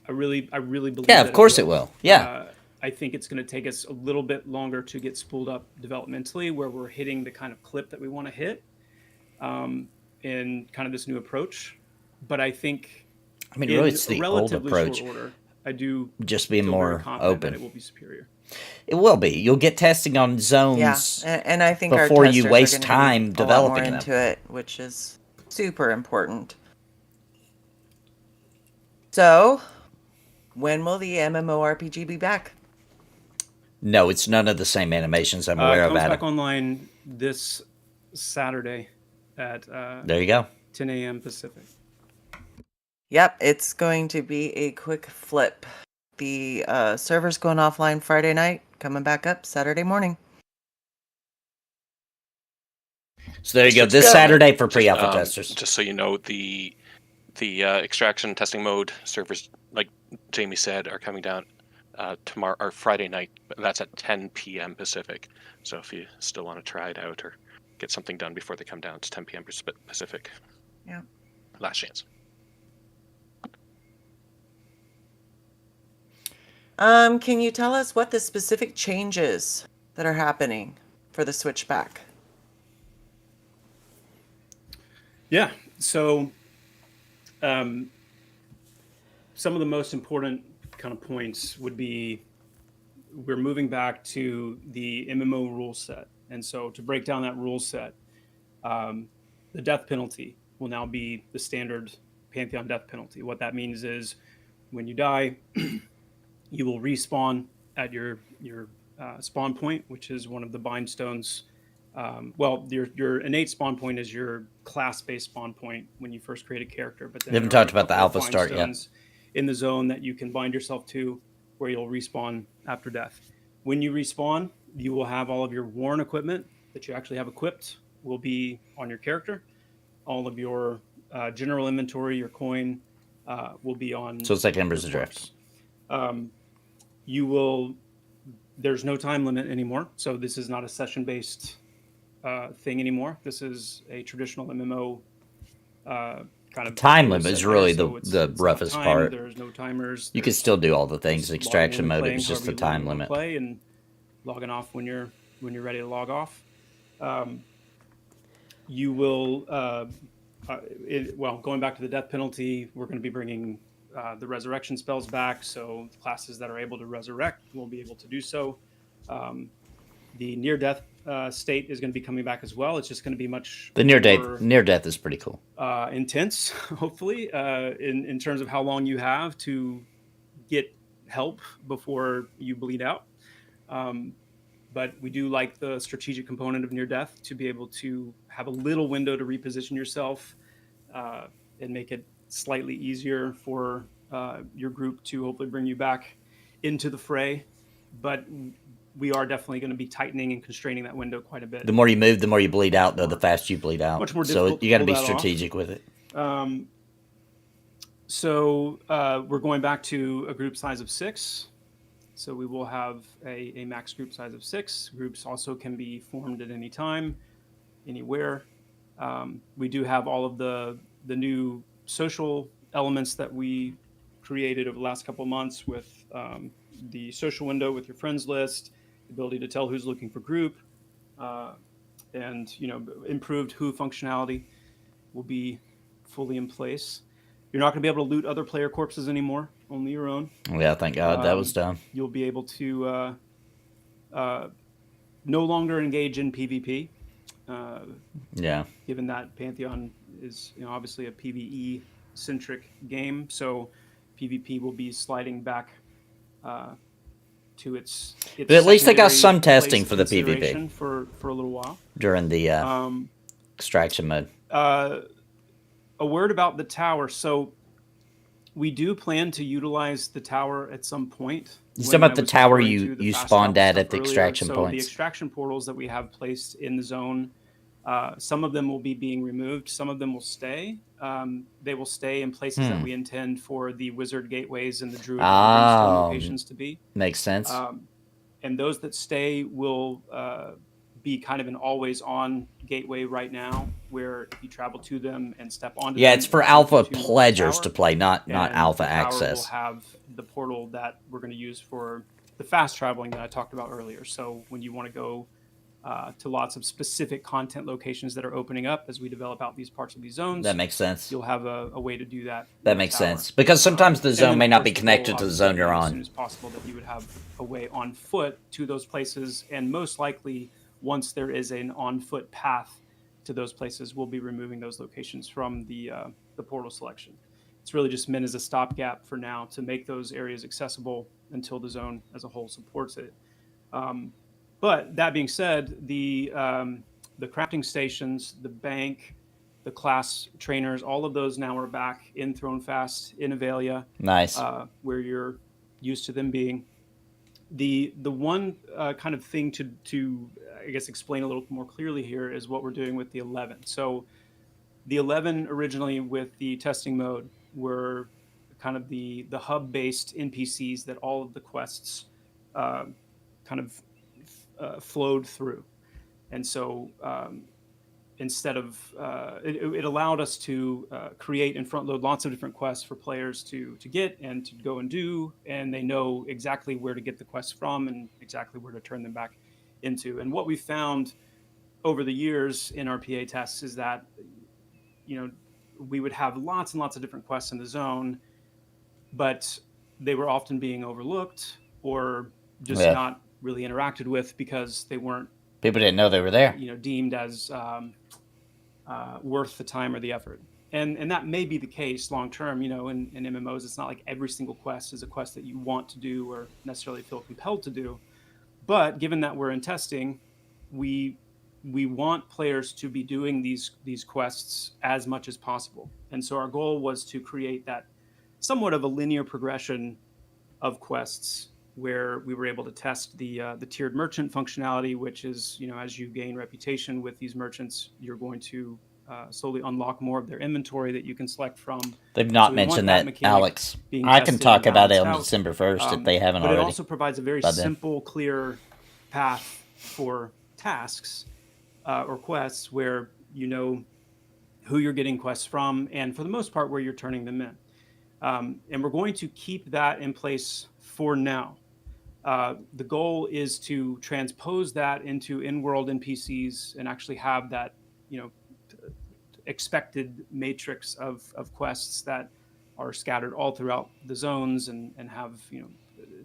really believe. Yeah, that of course it will. Yeah. I think it's going to take us a little bit longer to get spooled up developmentally, where we're hitting the kind of clip that we want to hit in kind of this new approach. But I think, I mean, really, it's the old relatively approach. short order, I do Just being feel very more confident open. that it will be superior. It will be. You'll get testing on zones. Yeah, and I think before our you testers waste are gonna time be a developing lot more them. into it, which is super important. So, when will the MMORPG be back? No, it's none of the same animations I'm aware It of, comes Adam. back online this Saturday at There you go. 10 a.m. Pacific. Yep, it's going to be a quick flip. The server's going offline Friday night, coming back up Saturday morning. So there you go. This Saturday for pre-alpha testers. Just so you know, the extraction testing mode servers, like Jamie said, are coming down tomorrow or Friday night. That's at 10 p.m. Pacific. So if you still want to try it out or get something done before they come down, it's 10 p.m. Pacific. Yeah. Last chance. Can you tell us what the specific changes that are happening for the switchback? Yeah. So some of the most important kind of points would be we're moving back to the MMO rule set. And so to break down that rule set, the death penalty will now be the standard Pantheon death penalty. What that means is when you die, you will respawn at your spawn point, which is one of the bind stones. Well, your innate spawn point is your class-based spawn point when you first create a character. But then We haven't there are talked a about the couple of alpha bind start yet. stones in the zone that you can bind yourself to, where you'll respawn after death. When you respawn, you will have all of your worn equipment that you actually have equipped will be on your character. All of your general inventory, your coin, will be on. So it's like Embers Adrift. You will. There's no time limit anymore, so this is not a session-based thing anymore. This is a traditional MMO kind of Time limit set is there, really so the not roughest timed, part. There's no timers. You can still do all the things. Just Extraction logging in and mode, it playing was just the however you time wanna limit. play, and logging off when you're ready to log off. You will, going back to the death penalty, we're going to be bringing the resurrection spells back. So classes that are able to resurrect will be able to do so. The near death state is going to be coming back as well. It's just going to be much The near death is pretty cool. Intense, hopefully, in terms of how long you have to get help before you bleed out. But we do like the strategic component of near death to be able to have a little window to reposition yourself and make it slightly easier for your group to hopefully bring you back into the fray. But we are definitely going to be tightening and constraining that window quite a bit. The more you move, the more you bleed out, though, the faster you bleed out. Much more so difficult you got to to be pull that strategic with it. So we're going back to a group size of 6. So we will have a max group size of 6. Groups also can be formed at any time, anywhere. We do have all of the new social elements that we created over the last couple of months with the social window with your friends list, the ability to tell who's looking for group, and improved who functionality will be fully in place. You're not going to be able to loot other player corpses anymore, only your own. Yeah, thank God that was done. You'll be able to no longer engage in PvP. Yeah. Given that Pantheon is obviously a PvE centric game, so PvP will be sliding back to its but at least they got secondary some testing place for the consideration PvP for a little while during the extraction mode. A word about the tower. So we do plan to utilize the tower at some point. You talking about the tower you spawned at the extraction So points? the extraction portals that we have placed in the zone, some of them will be being removed. Some of them will stay. They will stay in places that we intend for the wizard gateways and the druid locations to be. Makes sense. And those that stay will be kind of an always-on gateway right now, where if you travel to them and step onto them, it's for alpha pledgers to play, not alpha the tower access. will have the portal that we're going to use for the fast traveling that I talked about earlier. So when you want to go to lots of specific content locations that are opening up as we develop out these parts of these zones, That makes sense. you'll have a way to do that. That makes sense. Because sometimes the zone may not be connected to the zone you're As on. soon as possible, that you would have a way on foot to those places, and most likely, once there is an on-foot path to those places, we'll be removing those locations from the portal selection. It's really just meant as a stopgap for now to make those areas accessible until the zone as a whole supports it. But that being said, the crafting stations, the bank, the class trainers, all of those now are back in Thronefast, in Avelia. Nice. Where you're used to them being. The one kind of thing to I guess explain a little more clearly here is what we're doing with the 11. So the 11 originally with the testing mode were kind of the hub-based NPCs that all of the quests kind of flowed through. And so instead of it allowed us to create and front load lots of different quests for players to get and to go and do, and they know exactly where to get the quests from and exactly where to turn them back into. And what we found over the years in our PA tests is that we would have lots and lots of different quests in the zone, but they were often being overlooked or just not really interacted with because they weren't, people didn't know they were there, deemed as worth the time or the effort. And that may be the case long term. In MMOs, it's not like every single quest is a quest that you want to do or necessarily feel compelled to do. But given that we're in testing, we want players to be doing these quests as much as possible. And so our goal was to create that somewhat of a linear progression of quests where we were able to test the tiered merchant functionality, which is, as you gain reputation with these merchants, you're going to slowly unlock more of their inventory that you can select from. They've not mentioned that, Alex. I can talk about it on December 1st if they haven't already. But it also provides a very simple, clear path for tasks or quests where you know who you're getting quests from, and for the most part, where you're turning them in. And we're going to keep that in place for now. The goal is to transpose that into in-world NPCs and actually have that, expected matrix of quests that are scattered all throughout the zones and have,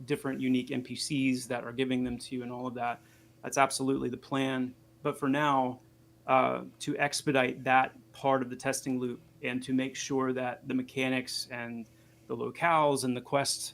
different unique NPCs that are giving them to you and all of that. That's absolutely the plan. But for now, to expedite that part of the testing loop and to make sure that the mechanics and the locales and the quest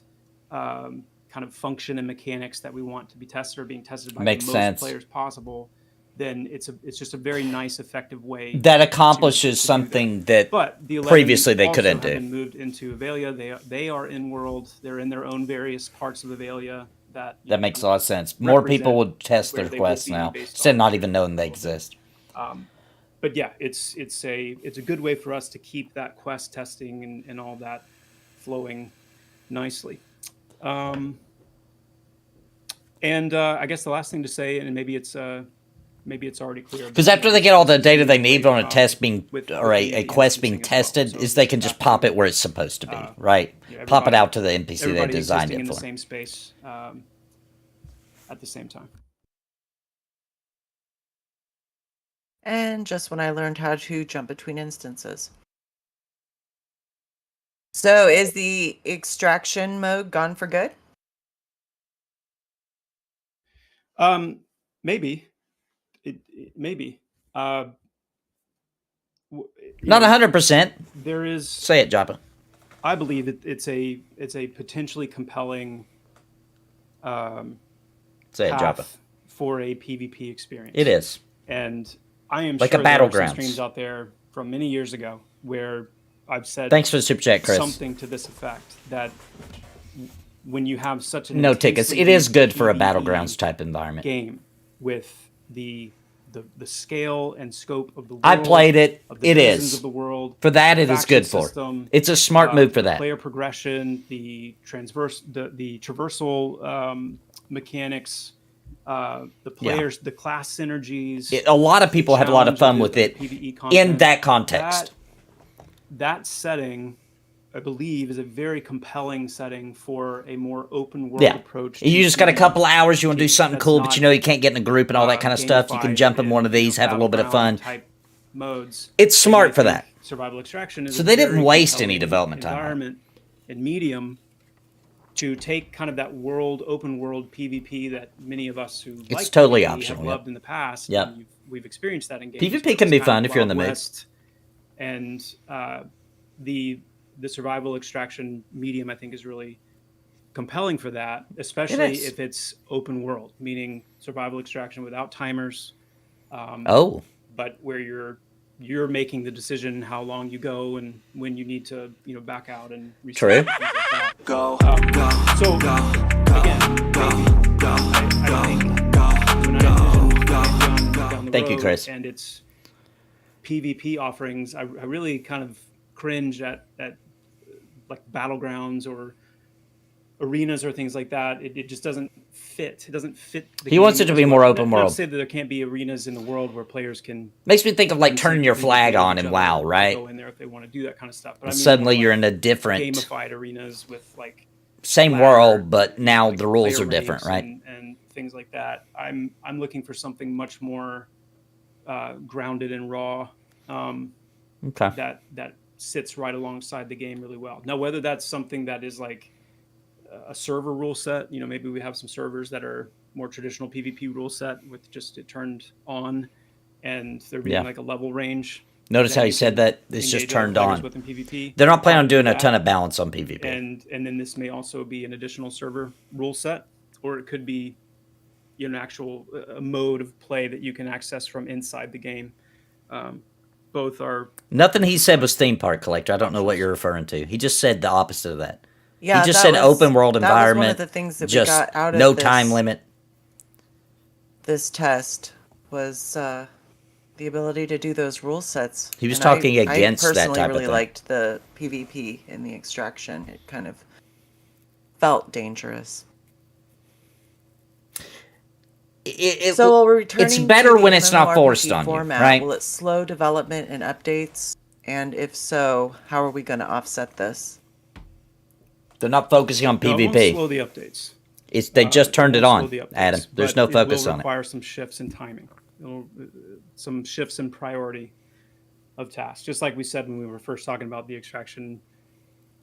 kind of function and mechanics that we want to be tested are being tested by Makes the most sense. players possible, then it's just a very nice, effective way That accomplishes to do something that. that But the 11 previously they also couldn't have do. been moved into Avelia. They are in world. They're in their own various parts of Avelia. That makes a lot of sense. More people would test where their they will quests be now based instead of on not even knowing they exist. But yeah, it's a good way for us to keep that quest testing and all that flowing nicely. And I guess the last thing to say, and maybe it's already clear. Because after they get all the data they need on a test being with or a quest being tested, So is they can just pop it where it's supposed to be, right? Pop it out to the NPC they everybody designed existing it in the for. same space at the same time. And just when I learned how to jump between instances. So is the extraction mode gone for good? Maybe. Maybe. Not 100%. There is. Say it, Joppa. I believe it's a potentially compelling Say it, Joppa. path for a PvP experience. It is. And I am Like sure a there are some Battlegrounds. streams out there from many years ago where I've said Thanks for the super chat, Chris. something to this effect, that when you have such an No tickets. intensely It is good for a PvE Battlegrounds type environment. game with the scale and scope of the world. I played it. Of the It citizens is. of the world. For that, it is faction good for. system, It's a smart move for the that. player progression, the traversal mechanics, the players, the class synergies. A lot of people have a lot of fun with it PvE in content. that context. That setting, I believe, is a very compelling setting for a more open world Yeah. approach. You just got a couple hours, you want to do something That's cool, but not, you know you can't get in a group and all that kind of stuff. You can gamified jump in one of these, have a little bit of fun. Battleground type modes. It's smart And I for think that. Survival extraction is So a they didn't very waste any compelling development time on it. environment and medium to take kind of that open world PvP that many of us who like totally PvP optional, have yep. loved in the past. Yep. And we've experienced that in games. PvP where can it's be kind fun of if you're in the Wild mood. West. And the survival extraction medium, I think, is really compelling for that, especially is. if it's open world, meaning survival extraction without timers. Oh, But where you're making the decision how long you go and when you need to back out and restart. True. and things like that. So again, Thank you, Chris. And its PvP offerings, I really kind of cringe at like Battlegrounds or arenas or things like that. It just doesn't fit. It doesn't fit. He wants it to be more open Not world. to say that there can't be arenas in the world where players can. Makes me think of like can turning your see flag each on in other WoW, and right? Go in there if they want to do that kind of stuff. But I And mean suddenly more you're like in a different, gamified arenas with like same ladder, world, but now like the rules player are different, rates right? and things like that. I'm looking for something much more grounded and raw. Okay. That sits right alongside the game really well. Now, whether that's something that is like a server rule set, maybe we have some servers that are more traditional PvP rule set with just it turned on, and there being like a level range. Notice that how you you said can that it's just engage other turned players on. with in PvP. They're not planning on doing a That. ton of balance on PvP. And then this may also be an additional server rule set, or it could be an actual mode of play that you can access from inside the game. Both are. Nothing he said was theme park collector. I don't know what you're referring to. He just said the opposite of that. Yeah, he just that said was- open world that was environment. one of the things that we just got out of no this. time limit. This test was the ability to do those rule sets. He was And talking against I that personally type of really thing. liked the PvP in the extraction. It kind of felt dangerous. So while we're returning it's better to the when it's not MMORPG forced on you, format, right? Will it slow development and updates? And if so, how are we going to offset this? They're not focusing on No, it won't PvP. slow the updates. They just turned it will on, slow the updates, Adam. There's but no focus it will on it. require some shifts in timing, some shifts in priority of tasks. Just like we said when we were first talking about the extraction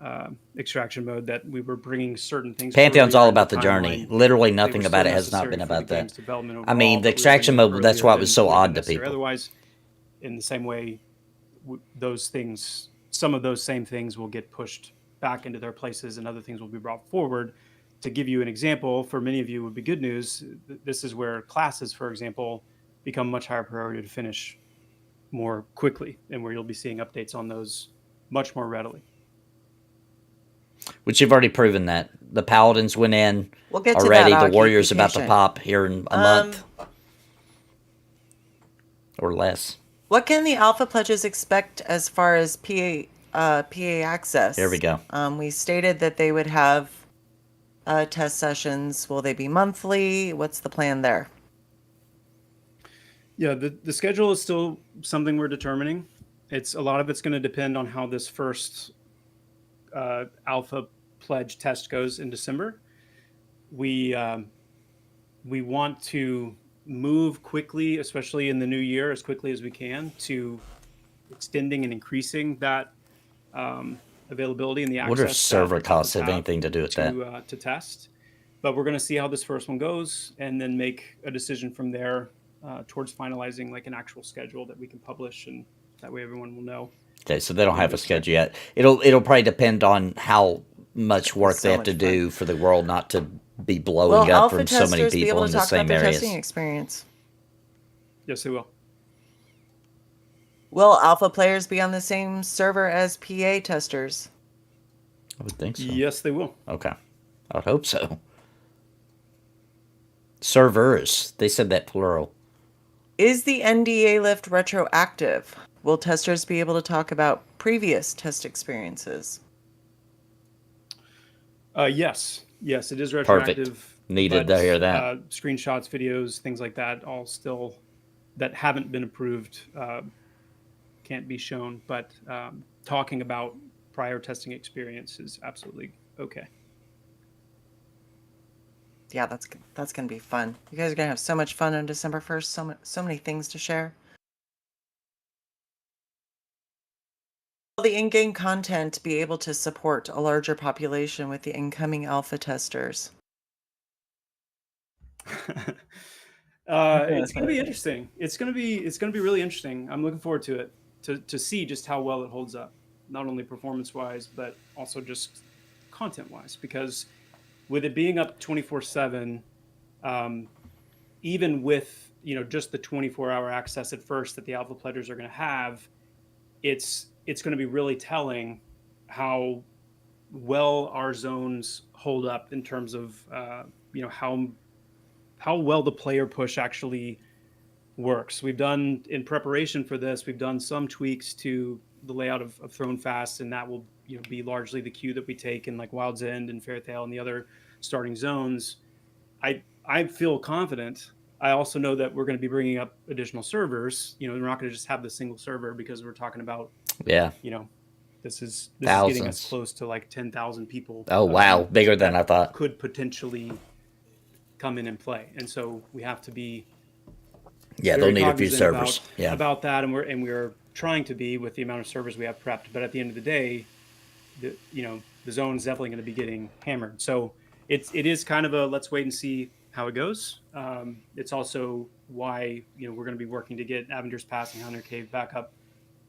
mode, that we were bringing certain things. Pantheon's all earlier in about the journey. Literally nothing about it has not been about that. I mean, the extraction mode, that's why it was so odd to people. Otherwise, in the same way, those things, some of those same things will get pushed back into their places and other things will be brought forward. To give you an example, for many of you would be good news. This is where classes, for example, become much higher priority to finish more quickly, and where you'll be seeing updates on those much more readily. Which you've already proven that. The Paladins went in We'll get to already. that, The Augie. Warriors Be about to patient. pop here in a month. Or less. What can the alpha pledges expect as far as PA access? Here we go. We stated that they would have test sessions. Will they be monthly? What's the plan there? Yeah, the schedule is still something we're determining. A lot of it's going to depend on how this first alpha pledge test goes in December. We want to move quickly, especially in the new year, as quickly as we can, to extending and increasing that availability and the access. What are server that costs have have anything to do with that? To test. But we're going to see how this first one goes and then make a decision from there towards finalizing like an actual schedule that we can publish, and that way everyone will know. Okay, so they don't have a schedule yet. It'll probably depend on how much work they have to do for the world not to be blowing Will up alpha from so many testers be people able in to the talk about same their areas. testing experience? Yes, they will. Will alpha players be on the same server as PA testers? I would think so. Yes, they will. Okay. I would hope so. Servers. They said that plural. Is the NDA lift retroactive? Will testers be able to talk about previous test experiences? Yes, it is retroactive. Needed to hear that. Screenshots, videos, things like that, all still that haven't been approved can't be shown. But talking about prior testing experience is absolutely okay. Yeah, that's gonna be fun. You guys are gonna have so much fun on December 1st. So many things to share. Will the in-game content be able to support a larger population with the incoming alpha testers? It's going to be interesting. It's going to be really interesting. I'm looking forward to it, to see just how well it holds up, not only performance-wise, but also just content-wise. Because with it being up 24/7, even with just the 24-hour access at first that the alpha pledgers are going to have, it's going to be really telling how well our zones hold up in terms of how well the player push actually works. We've done, in preparation for this, we've done some tweaks to the layout of Throne Fast, and that will be largely the queue that we take in like Wild's End and Fairtail and the other starting zones. I feel confident. I also know that we're going to be bringing up additional servers. We're not going to just have the single server, because we're talking about this is getting us close to like 10,000 people. Oh wow, bigger than I thought. Could potentially come in and play, and so we have to be they'll need a few servers about that, and we're trying to be with the amount of servers we have prepped. But at the end of the day, the zone is definitely going to be getting hammered. So it is kind of a let's wait and see how it goes. It's also why we're going to be working to get Avenger's Pass and Hunter Cave back up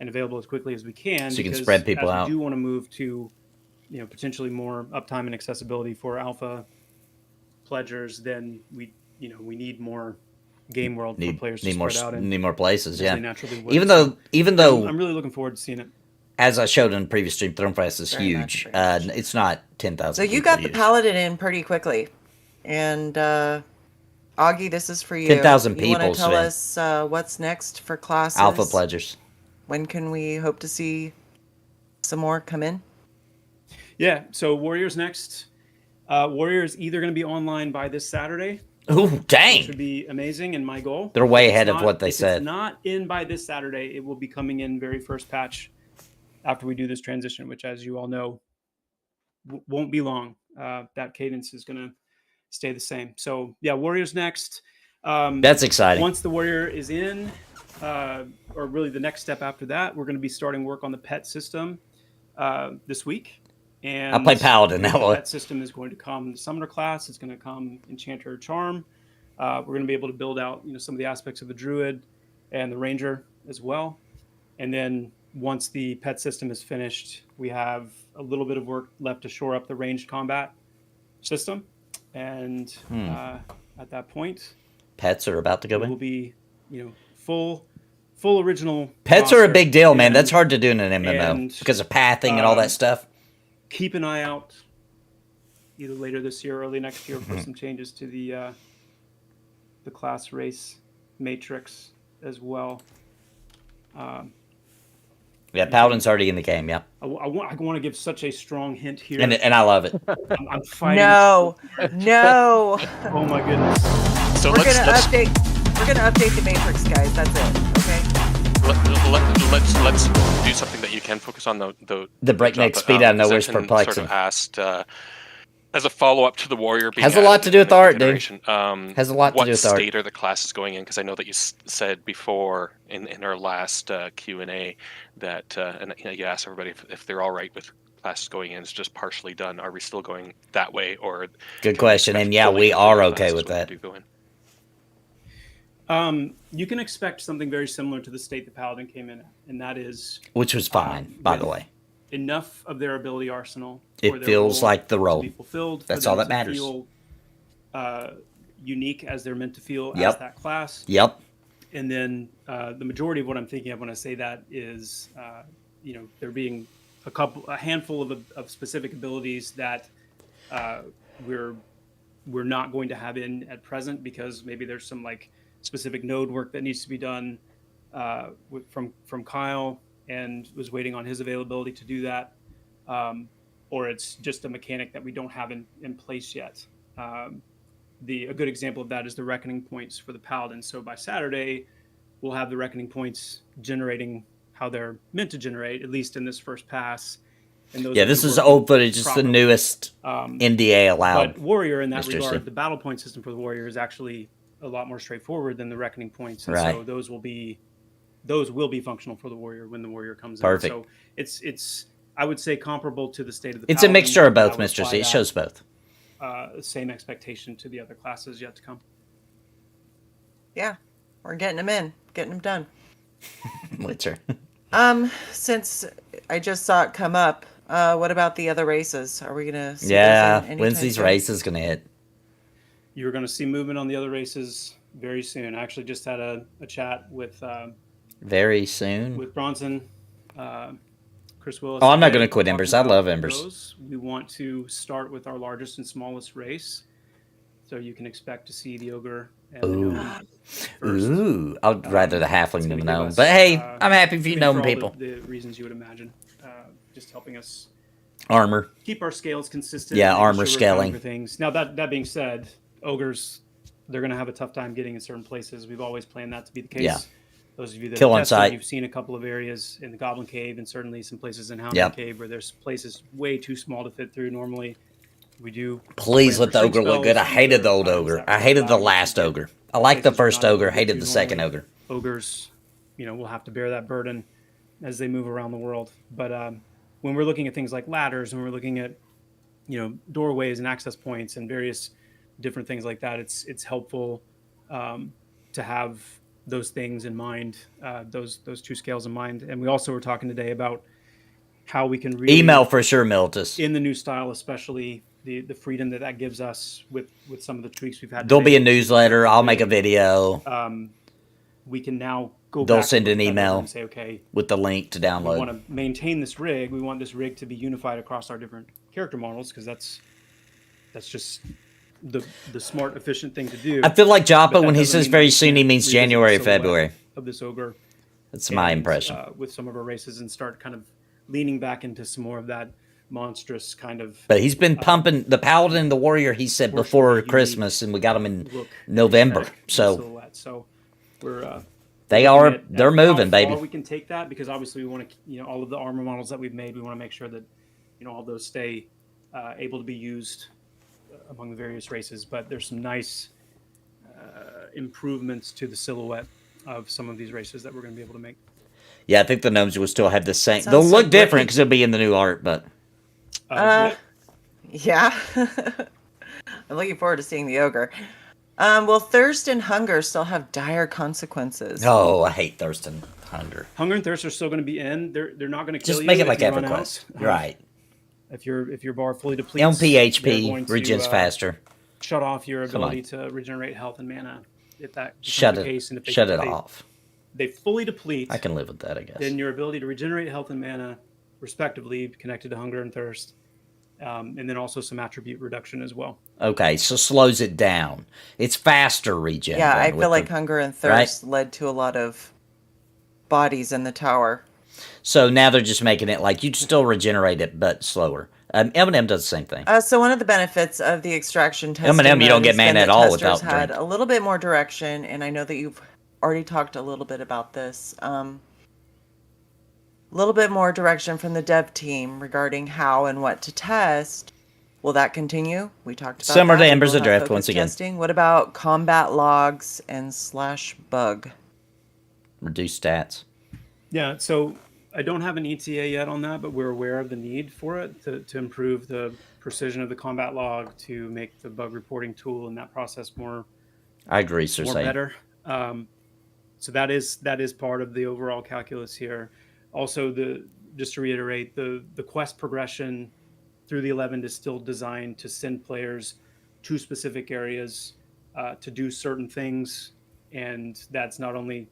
and available as quickly as we can, so you can spread people out. We do want to move to potentially more uptime and accessibility for alpha pledgers. Then we need more game world for players to spread out in. Need more places, yeah. Even though I'm really looking forward to seeing it. As I showed in the previous stream, Throne Fest is huge. It's not 10,000. So you got the Paladin in pretty quickly, and Augie, this is for you. 10,000 people. You want to tell us what's next for classes? Alpha pledgers. When can we hope to see some more come in? Yeah, so Warriors next. Warriors either going to be online by this Saturday. Ooh, dang! Which would be amazing, and my goal. They're way ahead of what they said. If it's not in by this Saturday, it will be coming in very first patch after we do this transition, which, as you all know, won't be long. That cadence is going to stay the same. So yeah, Warrior's next. That's exciting. Once the Warrior is in, or really the next step after that, we're going to be starting work on the pet system this week. And I play Paladin the now. pet system is going to come in the Summoner class. It's going to come Enchanter Charm. We're going to be able to build out some of the aspects of the Druid and the Ranger as well. And then once the pet system is finished, we have a little bit of work left to shore up the ranged combat system. And at that point, Pets are about to go it will in. be, full original. Pets are a roster. big deal, man. And That's hard to do in an MMO and, because of pathing and all that stuff. Keep an eye out either later this year or early next year for some changes to the class race matrix as well. Yeah, Paladin's already in the game. Yeah, I want to give such a strong hint here. and I love it. I'm fighting. No. Oh my goodness. So We're let's gonna update the matrix, guys. That's it. Okay. let's do something that you can focus on The breakneck speed out of nowhere is Zenton perplexing. Sort of asked as a follow up to the Warrior being Has a lot to do with the art, dude. dude. Has a lot to do with the What art. state are the classes going in? Because I know that you said before in our last Q&A that and you asked everybody if they're all right with classes going in. It's just partially done. Are we still going that way, or Good question, and yeah, we are okay with that. You can expect something very similar to the state the Paladin came in at, and that is Which was fine, by the way. enough of their ability arsenal. It for their feels role like the to role. be fulfilled. That's for all them that to matters. Feel, unique as they're meant to feel Yep. as that class. Yep. And then the majority of what I'm thinking of when I say that is, there being a handful of specific abilities that we're not going to have in at present because maybe there's some specific node work that needs to be done from Kyle and was waiting on his availability to do that, or it's just a mechanic that we don't have in place yet. A good example of that is the reckoning points for the Paladin. So by Saturday, we'll have the reckoning points generating how they're meant to generate, at least in this first pass. And those This is old footage. It's the newest NDA allowed. But Warrior, in that Mr. regard, C. the battle point system for the Warrior is actually a lot more straightforward than the reckoning points. And Right. so those will be functional for the Warrior when the Warrior comes Perfect. in. So it's I would say comparable to the state of the It's a Paladin, mixture of but I both, would Mr. apply C. It that, shows both. same expectation to the other classes yet to come. Yeah, we're getting them in, getting them done. Witcher. Since I just saw it come up, what about the other races? Are we gonna see those Yeah. anytime When's these soon? races going to hit? You're going to see movement on the other races very soon. I actually just had a chat with Very soon. Bronson, Chris Willis. Oh, I'm not today, gonna quit talking Embers. I about love Embers. those. We want to start with our largest and smallest race, so you can expect to see the ogre and the gnome first. Ooh. I'd rather the halfling It's than gonna the give gnome. us, But hey, uh, I'm happy for you for gnome all people. The reasons you would imagine, just helping us Armor. keep our scales consistent. Yeah, and making armor sure we're accounting scaling. for things. Now that being said, ogres, they're going to have a tough time getting in certain places. We've always planned that to be the case. Yeah. Those of you that Kill have on tested, sight. you've seen a couple of areas in the Goblin Cave and certainly some places in Hound Yep. Cave where there's places way too small to fit through normally. We do. Please plan let the for ogre shrink look good. I spells, hated the other old items ogre. that I will hated the allow you last to get ogre. I liked the places you're first not able ogre. to get Hated to the second normally. ogre. Ogres, will have to bear that burden as they move around the world. But when we're looking at things like ladders, when we're looking at doorways and access points and various different things like that, it's helpful to have those things in mind, those two scales in mind. And we also were talking today about how we can really Email for sure, Miltus. in the new style, especially the freedom that gives us with some of the tweaks we've had. There'll be a today. newsletter. I'll make a video We can now go. They'll back send and an look at it email. and say, okay, with the link to we want download. to maintain this rig. We want this rig to be unified across our different character models because that's just the smart, efficient thing to do. I feel like But Joppa, that when he doesn't says mean very we soon, he can't means revisit the January, silhouette February. of this ogre. That's my and, impression. with some of our races and start kind of leaning back into some more of that monstrous kind of But he's been pumping the Paladin and the Warrior, he said, before unique Christmas, and we got him in look November. aesthetic So silhouette. So we're they're moving, how baby. far we can take that because obviously we want to, all of the armor models that we've made, we want to make sure that, all those stay able to be used among the various races, but there's some nice improvements to the silhouette of some of these races that we're going to be able to make. Yeah, I think the gnomes will still have the same. Sounds They'll so look different great. because it'll be in the new art, but Yeah. I'm looking forward to seeing the ogre. Well, thirst and hunger still have dire consequences. oh, I hate thirst and hunger. Hunger and thirst are still going to be in. They're not going to kill Just you. make it if like you run EverQuest, out. right? If your bar fully depletes, they're LPHP going to, regens faster. shut off your Come on. ability to regenerate health and mana. If that becomes Shut the it. case, and if Shut it off. they fully deplete, I can live with that, I guess. then your ability to regenerate health and mana, respectively, connected to hunger and thirst, and then also some attribute reduction as well. Okay, so slows it down. It's faster regen. Yeah, I then with feel like the- hunger and thirst led to a lot of bodies in the tower. So now they're just making it like you still regenerate it, but slower. M&M does the same thing. So one of the benefits of the extraction testing M&M, you don't mode get has been mana that at all testers without had drink. a little bit more direction, and I know that you've already talked a little bit about this. A little bit more direction from the dev team regarding how and what to test. Will that continue? We talked about Similar that. to We Embers will have Adrift, focus once again. testing. What about combat logs and /bug? Reduce stats. Yeah, so I don't have an ETA yet on that, but we're aware of the need for it to improve the precision of the combat log, to make the bug reporting tool and that process more I agree, Sir Say. better. So that is part of the overall calculus here. Also, just to reiterate, the quest progression through the 11 is still designed to send players to specific areas to do certain things, and that's not only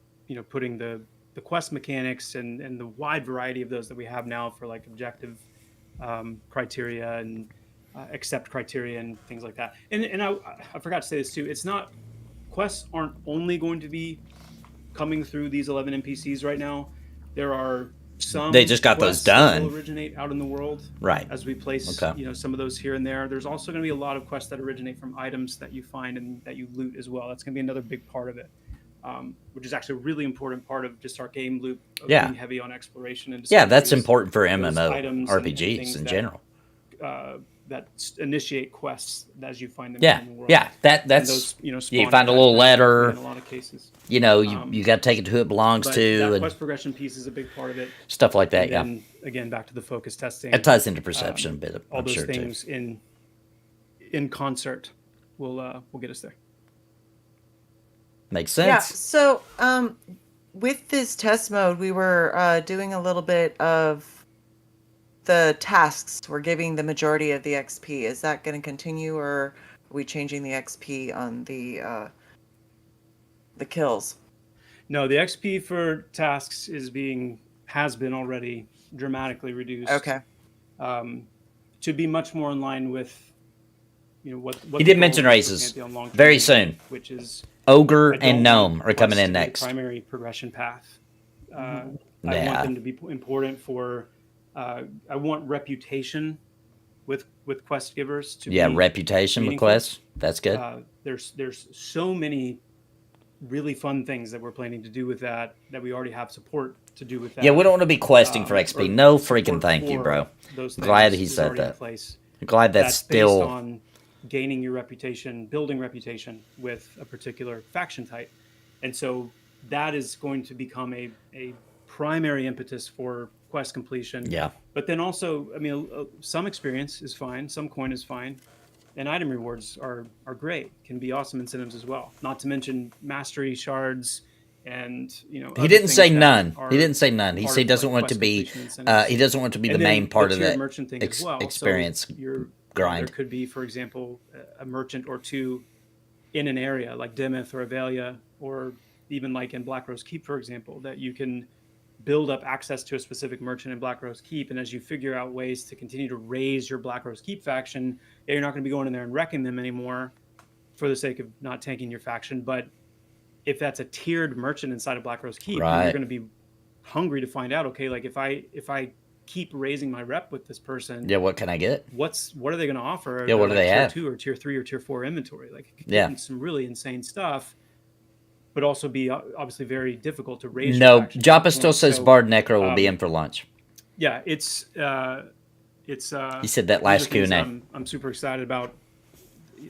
putting the quest mechanics and the wide variety of those that we have now for like objective criteria and accept criteria and things like that. And I forgot to say this too. It's not, quests aren't only going to be coming through these 11 NPCs right now. There are some They just got those quests that done. will originate out in the world, Right. as we place Okay. some of those here and there. There's also going to be a lot of quests that originate from items that you find and that you loot as well. That's going to be another big part of it, which is actually a really important part of just our game loop of Yeah. being heavy on exploration and Yeah, that's discoveries. important for those MMO items and RPGs things in that, general. That initiate quests as you find them Yeah, in the world. yeah, And that's those, you spawn find a little attachments letter. in a lot of cases. You got to take it to who it belongs But to, that and quest progression piece is a big part of it. stuff like that. And Yeah, then, again, back to the focus testing. it ties into perception a bit. All I'm those sure too. things in concert will get us there. Makes Yeah. sense. So, with this test mode, we were doing a little bit of the tasks. We're giving the majority of the XP. Is that going to continue, or are we changing the XP on the kills? No, the XP for tasks has been already dramatically reduced. Okay. To be much more in line with what He the did goal mention is for races. Pantheon long-term Very game, soon. which is Ogre I don't and gnome want are coming quests in to be the next. primary progression path. I Yeah. want them to be important for. I want reputation with quest givers to Yeah, be reputation with meaningful. quests. That's good. There's so many really fun things that we're planning to do with that we already have support to do with that. Yeah, we don't want to be questing for XP. or No freaking support thank you, for bro. Those Glad things he is said already in that. place. I'm glad that's Based still. on gaining your reputation, building reputation with a particular faction type, and so that is going to become a primary impetus for quest completion. Yeah. But then also, I mean, some experience is fine, some coin is fine, and item rewards are great. Can be awesome incentives as well. Not to mention mastery shards, and He other didn't say things that none. are He didn't say none. He part said he of, doesn't like, want it to quest be. completion incentives. He doesn't want it to be the And then main part of tiered that merchant thing as well. So experience grind. There could be, for example, a merchant or two in an area like Demeth or Avelia, or even like in Black Rose Keep, for example, that you can build up access to a specific merchant in Black Rose Keep. And as you figure out ways to continue to raise your Black Rose Keep faction, you're not going to be going in there and wrecking them anymore for the sake of not tanking your faction. But if that's a tiered merchant inside of Black Rose Keep, then Right. you're going to be hungry to find out, okay, like if I keep raising my rep with this person, Yeah, what can I get? what are they going to offer? Yeah, what do Like they tier have? 2 or tier 3 or tier 4 inventory? Like, it could Yeah. be some really insane stuff, but also be obviously very difficult to raise. No, your faction to Joppa that still point. says So, Bard Necro will be in for lunch. Yeah, it's He said that these last are things Q&A. I'm super excited about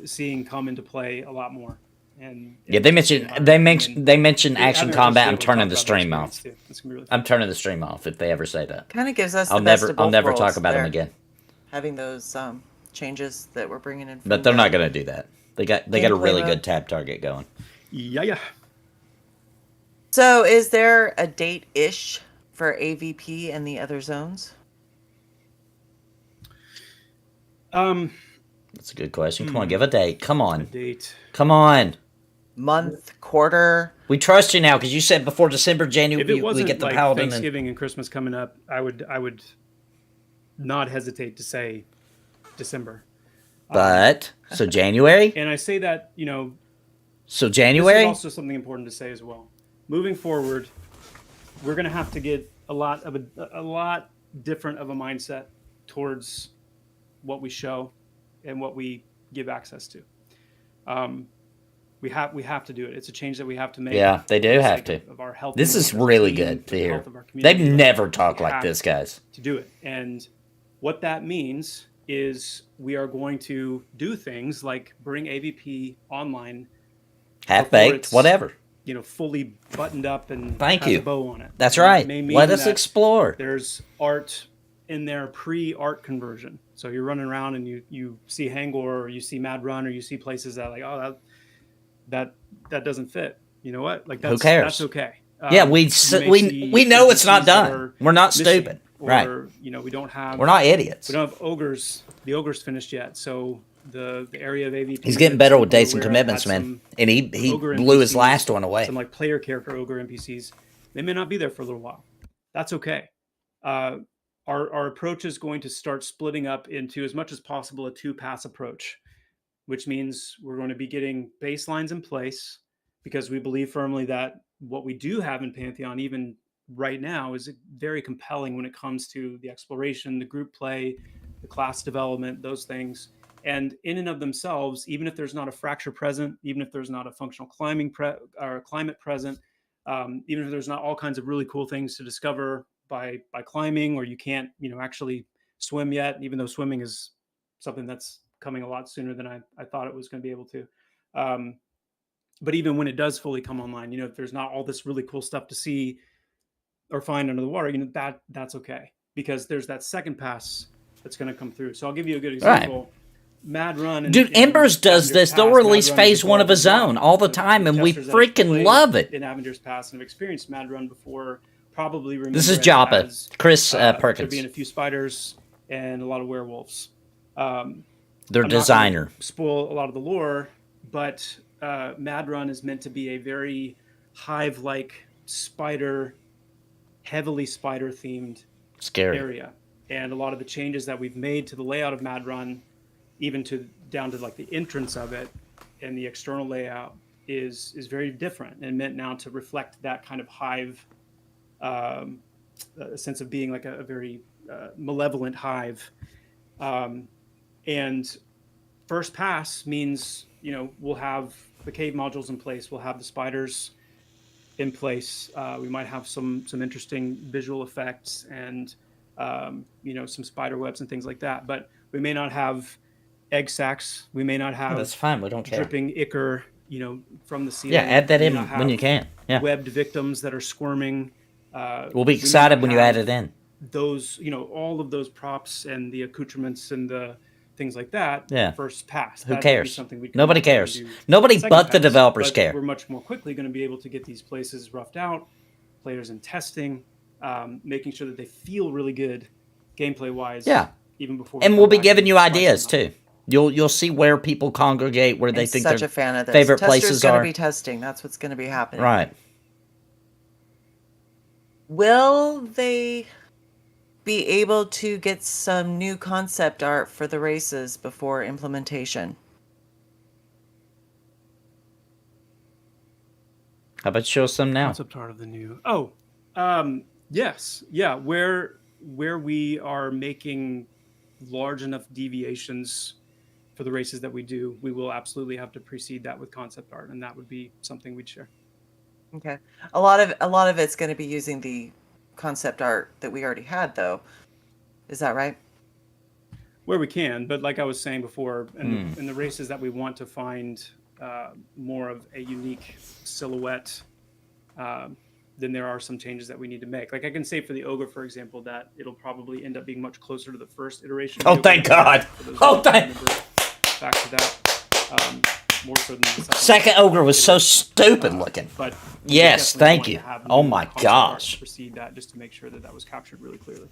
seeing come into play a lot more. And Yeah, they mentioned action having combat. our I'm host be able to turning talk the about stream off. experience, too. That's gonna be really I'm fun. turning the stream off if they ever say that. Kind of gives us I'll the best of I'll both never worlds talk about them there, again. having those changes that we're bringing in. But from they're the not going to do that. They got a gameplay really mode. good tab target going. Yeah. So, is there a date-ish for AVP and the other zones? That's a good question. Come on, give a date. Come A on. date. Come on. Month, quarter? We trust you now because you said before December, If January, it wasn't we get the like Paladin. And, Thanksgiving and Christmas coming up, I would not hesitate to say December. but, so January? And I say that, you know, So this January? is also something important to say as well. Moving forward, we're going to have to get a lot different of a mindset towards what we show and what we give access to. We have to do it. It's a change that we have to make. Yeah, they do for the have sake to. Of our health. This and is well-being, really for good to the hear. health of our community. They've never talked We like have this, guys. to do it. And what that means is we are going to do things like bring AVP online, Half-baked, it's- whatever. you know, fully buttoned up and Thank has you. a bow on it. That's And it right. may mean Let us that explore. There's art in there pre-art conversion. So you're running around and you see Hangor or you see Mad Run or you see places that like, oh, that doesn't fit. You know what? Like that's cares? That's okay. Yeah, You may see we know it's not NPCs that done. are We're not missing, stupid. Right. Or you know, we don't have We're not idiots. we don't have ogres. The ogres finished yet. So the area of AVP. He's getting that better some with people dates and are aware of commitments, had man. some And he ogre blew his NPCs, last one away. Some like player character ogre NPCs. They may not be there for a little while. That's okay. Our approach is going to start splitting up into as much as possible a 2-pass approach, which means we're going to be getting baselines in place because we believe firmly that what we do have in Pantheon, even right now, is very compelling when it comes to the exploration, the group play, the class development, those things. And in and of themselves, even if there's not a fracture present, even if there's not a functional climbing or climate present, even if there's not all kinds of really cool things to discover by climbing, or you can't, you know, actually swim yet, even though swimming is something that's coming a lot sooner than I thought it was going to be able to. But even when it does fully come online, you know, if there's not all this really cool stuff to see or find under the water, you know, that's okay, because there's that second pass that's going to come through. So I'll give you a good example. Right. Mad Run. Dude, Embers does this. They'll release phase 1 of his own all the time, and we freaking love it. In Avenger's Pass and have experienced Mad Run before, probably remember This is it Joppa, as, Chris there Perkins. being a few spiders and a lot of werewolves. Their I'm not designer. gonna spoil a lot of the lore, but Mad Run is meant to be a very hive-like spider, heavily spider-themed Scary. area. And a lot of the changes that we've made to the layout of Mad Run, even down to like the entrance of it and the external layout, is very different and meant now to reflect that kind of hive, a sense of being like a very malevolent hive. And first pass means, you know, we'll have the cave modules in place, we'll have the spiders in place, we might have some interesting visual effects and you know, some spider webs and things like that, but we may not have egg sacs, we may not have That's fine. We don't care. dripping ichor, you know, from the ceiling. Yeah, add that We in may not when you have can. Yeah. webbed victims that are squirming. We'll be we may excited not when you have add it in. those, you know, all of those props and the accoutrements and the things like that. Yeah. First pass. Who That would be cares? something we'd come Nobody back and cares. do Nobody second but the pass. developers But care. We're much more quickly going to be able to get these places roughed out, players in testing, making sure that they feel really good gameplay wise. Yeah. Even before. And we we'll come be back giving and you spice ideas them up. too. You'll see where people congregate, where they I'm think such their a fan of this. favorite Tester's places going are. to be testing. That's what's going to be happening. Right. Will they be able to get some new concept art for the races before implementation? How about show some now? Concept art of the new. Yes, yeah. Where we are making large enough deviations for the races that we do, we will absolutely have to precede that with concept art, and that would be something we'd share. Okay. A lot of it's going to be using the concept art that we already had, though. Is that right? where we can. But like I was saying before, in the races that we want to find more of a unique silhouette, then there are some changes that we need to make. Like I can say for the ogre, for example, that it'll probably end up being much closer to the first iteration. Oh, thank God. Oh, thank. Back to that. More so than the Second ogre was so stupid looking. But yes, thank you. Oh my gosh. Proceed that just to make sure that was captured really clearly.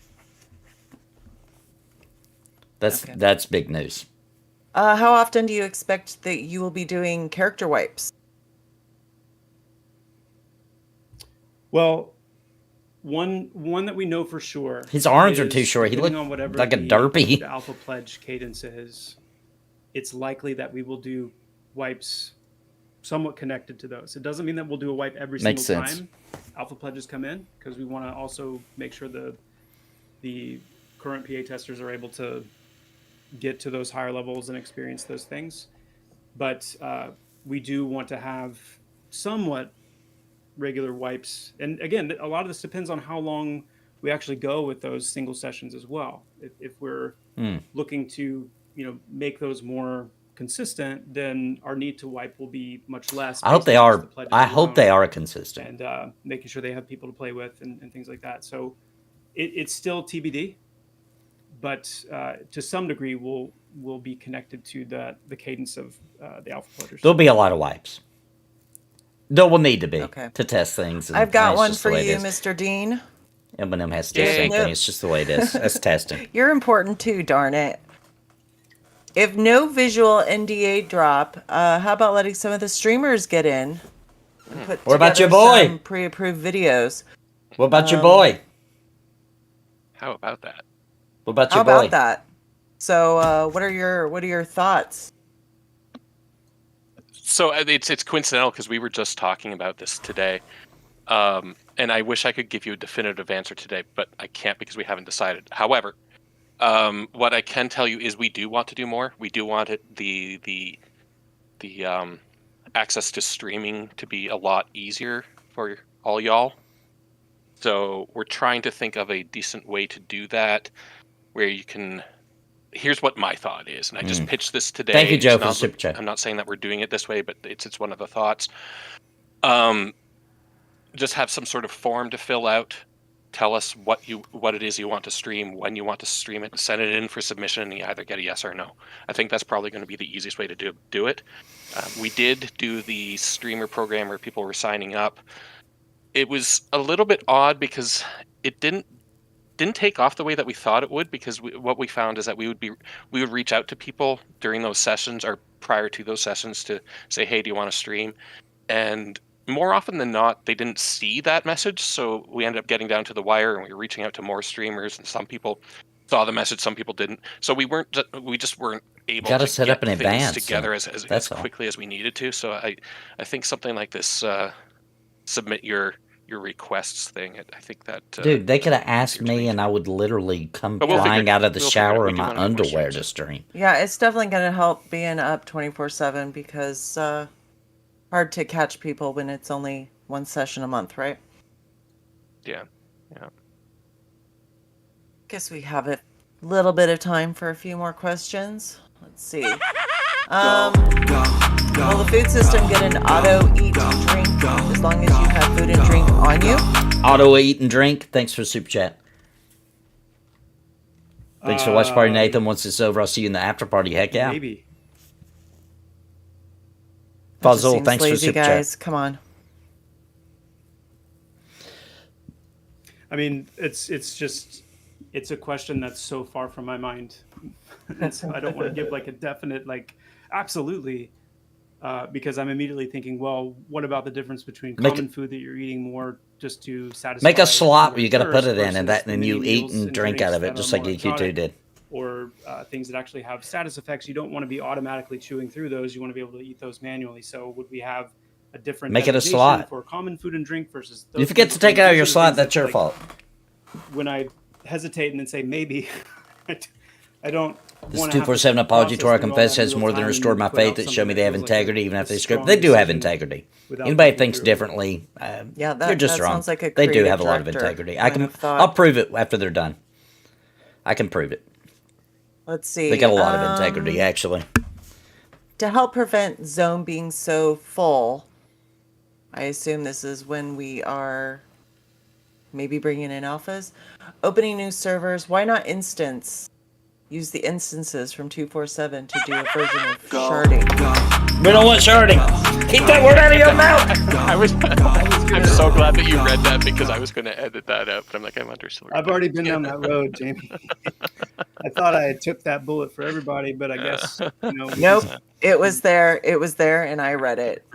That's big news. How often do you expect that you will be doing character wipes? Well, one that we know for sure. His arms are too short. He looked like a derpy. The Alpha Pledge cadence is. It's likely that we will do wipes somewhat connected to those. It doesn't mean that we'll do a wipe every single time Alpha Pledges come in, because we want to also make sure the current PA testers are able to get to those higher levels and experience those things. But we do want to have somewhat regular wipes. And again, a lot of this depends on how long we actually go with those single sessions as well. If we're looking to, make those more consistent, then our need to wipe will be much less. I hope they are. I hope they are consistent. And making sure they have people to play with and things like that. So it's still TBD, but to some degree will be connected to the cadence of the Alpha Pledgers. There'll be a lot of wipes. There will need to be to test things. I've got one for you, Mr. Dean. M&M has to do the same thing. It's just the way it is. That's testing. You're important too, darn it. If no visual NDA drop, how about letting some of the streamers get in? And put what about your together boy? some pre-approved videos. What about your boy? How about that? What about your How boy? about that? So, what are your thoughts? So it's coincidental because we were just talking about this today, and I wish I could give you a definitive answer today, but I can't because we haven't decided. However, what I can tell you is we do want to do more. We do want the access to streaming to be a lot easier for all y'all. So we're trying to think of a decent way to do that, where you can. Here's what my thought is, and I just pitched this today. Thank you, Joe, for the super chat. I'm not saying that we're doing it this way, but it's one of the thoughts. Just have some sort of form to fill out. Tell us what it is you want to stream, when you want to stream it, send it in for submission, and you either get a yes or no. I think that's probably going to be the easiest way to do it. We did do the streamer program where people were signing up. It was a little bit odd because it didn't take off the way that we thought it would, because what we found is that we would reach out to people during those sessions or prior to those sessions to say, hey, do you want to stream? And more often than not, they didn't see that message, so we ended up getting down to the wire, and we were reaching out to more streamers, and some people saw the message, some people didn't. So we just weren't able to set get up in things advance together as quickly as we needed to. So I think something like this, submit your requests thing. I think that dude, they could have asked me, and I would literally come flying out of the shower in my underwear to stream. Yeah, it's definitely going to help being up 24/7 because hard to catch people when it's only one session a month, right? Yeah. Guess we have a little bit of time for a few more questions. Let's see. Will the food system get an auto eat and drink as long as you have food and drink on you? Auto eat and drink. Thanks for the super chat. Thanks for watch party, Nathan. Once it's over, I'll see you in the after party. Heck yeah. Maybe. Fuzzle, thanks for the super guys. chat. Come on. I mean, it's a question that's so far from my mind. And so I don't want to give like a definite absolutely, because I'm immediately thinking, well, what about the difference between common food that you're eating more just to satisfy? Make a slot where you got to put it in, and then you eat and drink out of it, just like EQ2 did. Or things that actually have status effects. You don't want to be automatically chewing through those. You want to be able to eat those manually. So would we have a different make it a slot for common food and drink versus those? You forget to take it out of your slot, that's your fault. When I hesitate and then say maybe, I don't. This 247 apology to our confess has more than restored my faith that show me they have integrity even after they script. They do have integrity. Anybody thinks differently, they're just wrong. Sounds like a they do have a creative lot of director integrity. kind of thought. I'll prove it after they're done. I can prove it. Let's see. They got a lot of integrity, actually. To help prevent zone being so full, I assume this is when we are maybe bringing in alphas. Opening new servers. Why not instance? Use the instances from 247 to do a version of sharding. We don't want sharding. Keep that word out of your mouth. I'm so glad that you read that because I was going to edit that out, but I'm like, I'm understood. I've already been down that road, Jamie. I thought I had took that bullet for everybody, but I guess Nope. It was there. It was there, and I read it.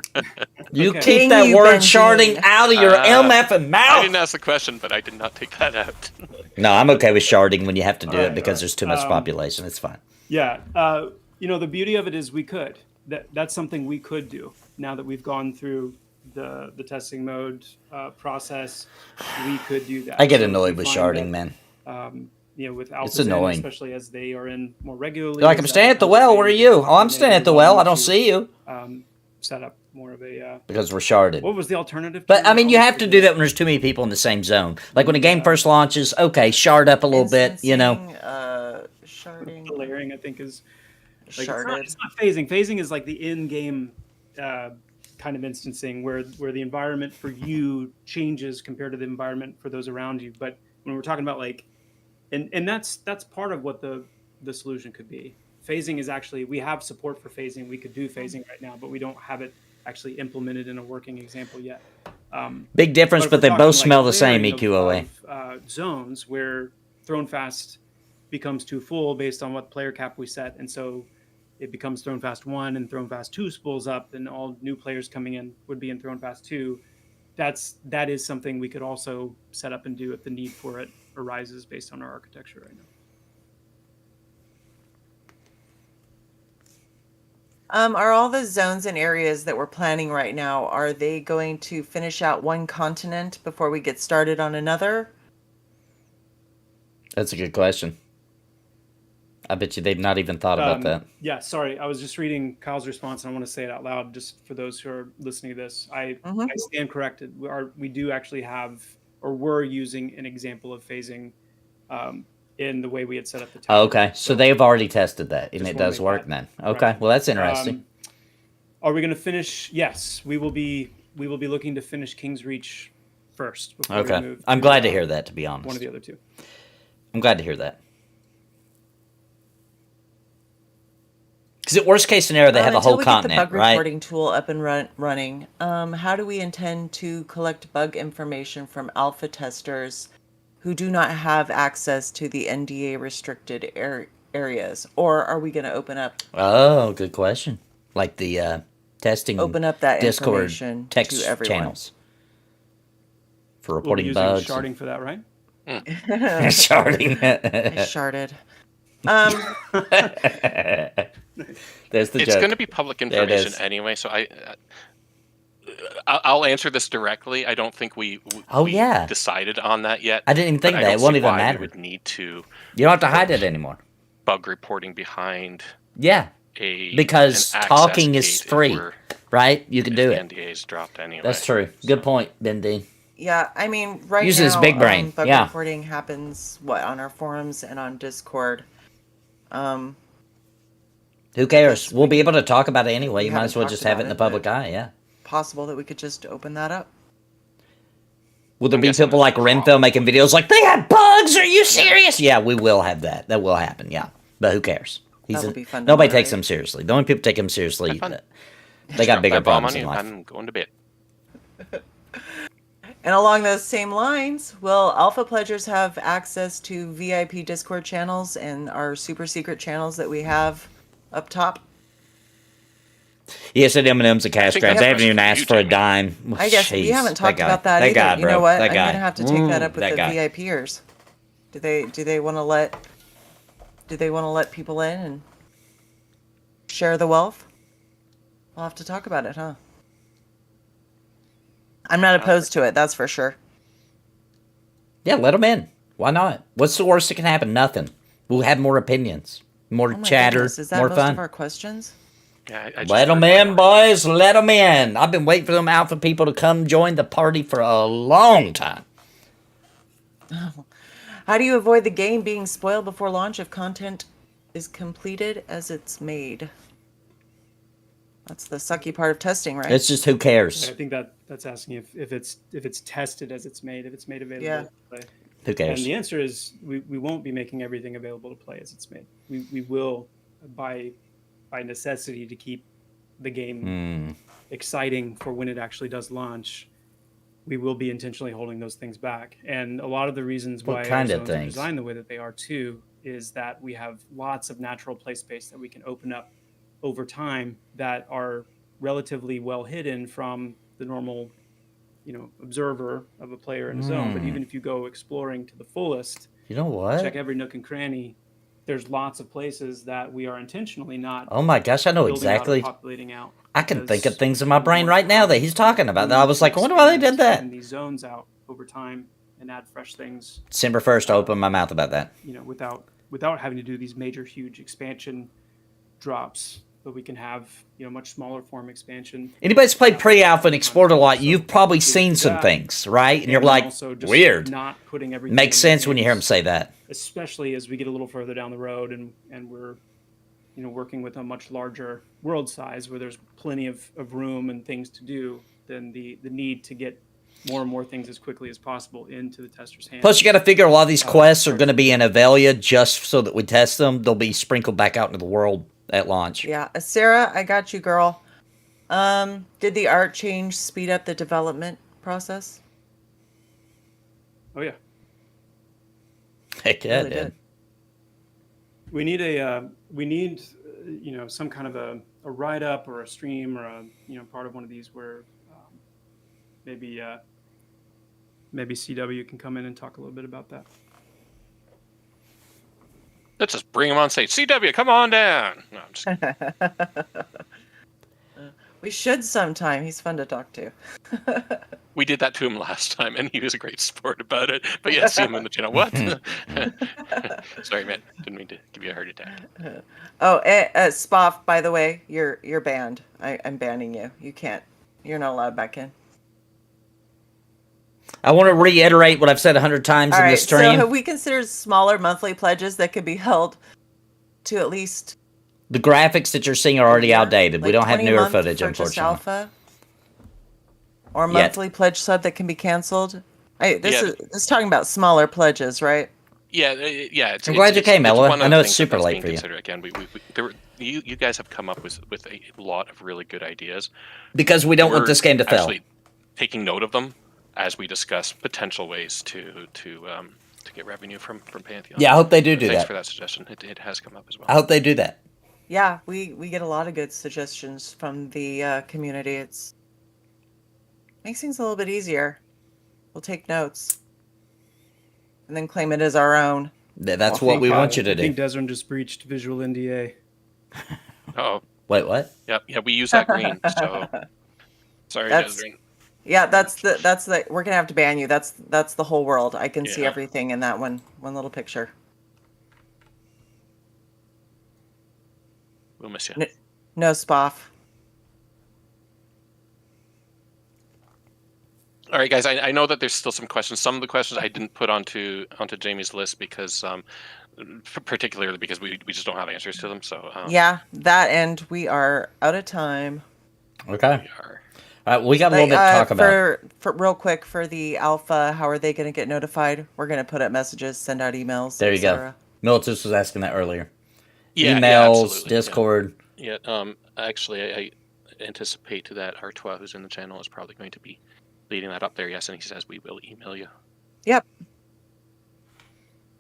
You Okay. keep Dang that you, word Benji. sharding out of your MF and I mouth. didn't ask the question, but I did not take that out. No, I'm okay with sharding when you have to do it Alright, because there's too much alright. population. It's fine. Yeah, the beauty of it is we could. That's something we could do now that we've gone through the testing mode process. We could do that. I get So annoyed we with find sharding, that, man. with alphas It's annoying. especially as they are in more regularly. They're like, I'm staying at the well. Where are you? Oh, I'm staying at the well. I don't see you. Set up more of a. Because we're sharded. What was the alternative? But, I mean, you have to do that. that when there's too many people in the same zone. Like, when a game first launches, okay, shard up a little bit, you know. Sharding. The layering, I think, is like, Sharded. it's not phasing. Phasing is like the in-game kind of instancing where the environment for you changes compared to the environment for those around you. But when we're talking about like, and that's part of what the solution could be. Phasing is actually, we have support for phasing. We could do phasing right now, but we don't have it actually implemented in a working example yet. Big difference, if but we're they talking, both smell the same, layering EQOA. of zones where thrown fast becomes too full based on what player cap we set, and so it becomes thrown fast 1 and thrown fast 2 spools up, and all new players coming in would be in thrown fast 2. That is something we could also set up and do if the need for it arises based on our architecture right now. Are all the zones and areas that we're planning right now, are they going to finish out one continent before we get started on another? That's a good question. I bet you they've not even thought about that. Yeah, sorry. I was just reading Kyle's response, and I want to say it out loud just for those who are listening to this. I stand corrected. We do actually have, or we're using an example of phasing in the way we had set up the test. Oh, okay, so they've already tested that, and Just it wanna does make work that then. correct. Okay, well, that's interesting. Are we going to finish? Yes, we will be looking to finish King's Reach first. Before we Okay, move I'm to, glad to hear that, to be honest. One of the other two. I'm glad to hear that. Because at worst case scenario, they have a whole continent, Until we get the bug right? reporting tool up and running, how do we intend to collect bug information from alpha testers who do not have access to the NDA restricted areas? Or are we going to open up Oh, good question. Like the testing that Discord information text to everyone? channels for We'll be reporting using bugs. sharding for that, right? Sharding. I sharded. There's the It's joke. going to be public There it information is. anyway, so I'll answer this directly. I don't think we yeah. decided on that yet. I didn't even think but that. I It don't won't see even why matter. We would need to You don't have to hide it anymore. bug reporting behind Yeah, because an access talking is gate if free, we're- right? You can if do the it. NDA is dropped anyway. That's true. Good point, Ben Dean. Yeah, I mean, right Use now, his big brain. bug Yeah. reporting happens, on our forums and on Discord. Who cares? We'll be able to talk about it anyway. You might haven't as well talked just have it in about the it, public eye, yeah. Possible that we could just open that up. Will there be guessing people that's like the Renfell making videos like, they have bugs? Are you serious? Yeah, we will have that. That will happen, yeah. But who cares? That'll be fun to Nobody moderate. takes him seriously. The only people take him seriously, Have fun. they got Drop bigger that bomb problems on in you, life. I'm going to bed. And along those same lines, will Alpha Pledgers have access to VIP Discord channels and our super secret channels that we have up top? He said M&M's a cash think grab. that's They haven't even question asked for for you, a dime. I guess we Jeez, haven't talked guy. about that That either. guy, You know bro. what? That I'm guy. gonna have to take that up with that the guy. VIPers. Do they want to let people in and share the wealth? We'll have to talk about it, huh? I'm not opposed to it, that's for sure. Yeah, let them in. Why not? What's the worst that can happen? Nothing. We'll have more opinions, more Oh my chatter, goodness, is that more most fun. of our questions? Yeah, I just Let them heard in, boys. Let them in. I've been waiting for them alpha people to come join the party for a long time. How do you avoid the game being spoiled before launch if content is completed as it's made. That's the sucky part of testing, right? It's just who cares? I think that's asking if it's tested as it's made, if it's made available Yeah. to play. Who cares? And the answer is we won't be making everything available to play as it's made. We will by necessity to keep the game exciting for when it actually does launch. We will be intentionally holding those things back. And a lot of the reasons What why kind our of zones are things? designed the way that they are too is that we have lots of natural play space that we can open up over time that are relatively well hidden from the normal, observer of a player in a zone. But even if you go exploring to the fullest, You know what? check every nook and cranny, there's lots of places that we are intentionally not Oh my gosh, I know building out or exactly. populating out. I can because think of things in my we brain want right now to that he's talking about. That I room was to like, I wonder why they did expand that. and these zones out over time and add fresh things, December 1st, I opened my mouth about that. without having to do these major, huge expansion drops. But we can have, much smaller form expansion. Anybody's played pre-alpha and explored a lot, you've probably seen some things, right? And you're like, also just weird. not putting everything Makes in the sense when you hear him games, say that. especially as we get a little further down the road and we're working with a much larger world size where there's plenty of room and things to do, then the need to get more and more things as quickly as possible into the tester's hands. Plus, you got to figure a lot of these quests are going to be in Avelia just so that we test them. They'll be sprinkled back out into the world at launch. Yeah, Sarah, I got you, girl. Did the art change speed up the development process? Oh yeah, Heck yeah, Really it did. did. we need some kind of a write up or a stream or a part of one of these where maybe CW can come in and talk a little bit about that. Let's just bring him on stage. CW, come on down. No, I'm just kidding. We should sometime. He's fun to talk to. We did that to him last time, and he was a great sport about it. But yeah, see him in the channel. What? Sorry, man. Didn't mean to give you a heart attack. Oh, Spoff, by the way, you're banned. I'm banning you. You're not allowed back in. I want to reiterate what I've said 100 times All in right, this so stream. have we considered smaller monthly pledges that could be held to at least The graphics that you're seeing are already year? outdated. We Like don't have 20 newer month footage, for just unfortunately. alpha? Or Yet. monthly pledge sub that can be canceled? This Yeah. is talking about smaller pledges, right? Yeah, yeah. I'm glad you came, Ella. one of I the know it's things super that's late being for you. considered. Again, you guys have come up with a lot of really good ideas. Because we don't want We're this game to fail. actually taking note of them as we discuss potential ways to get revenue from Pantheon. Yeah, I hope they do Thanks that. for that suggestion. It has come up as well. I hope they do that. Yeah, we get a lot of good suggestions from the community. It's makes things a little bit easier. We'll take notes and then claim it as our own. That's what we want you to I think do. Desern just breached visual NDA. Oh, Wait, what? yeah, we use that green. So sorry, That's- Desiree. Yeah, that's the we're gonna have to ban you. That's the whole world. I can see Yeah. everything in that one little picture. We'll miss you. No Spoff. All right, guys. I know that there's still some questions. Some of the questions I didn't put onto Jamie's list because, particularly because we just don't have answers to them. So Yeah, that and we are out of time. Okay. we are. All right, we got a little bit to talk about. For real quick for the alpha, how are they going to get notified? We're going to put up messages, send out emails. There you go. etc. Militus was asking that earlier. Yeah, Emails, absolutely, Discord. Yeah. Actually, I anticipate that Artois, who's in the channel, is probably going to be leading that up there. Yes, and he says we will email you. Yep.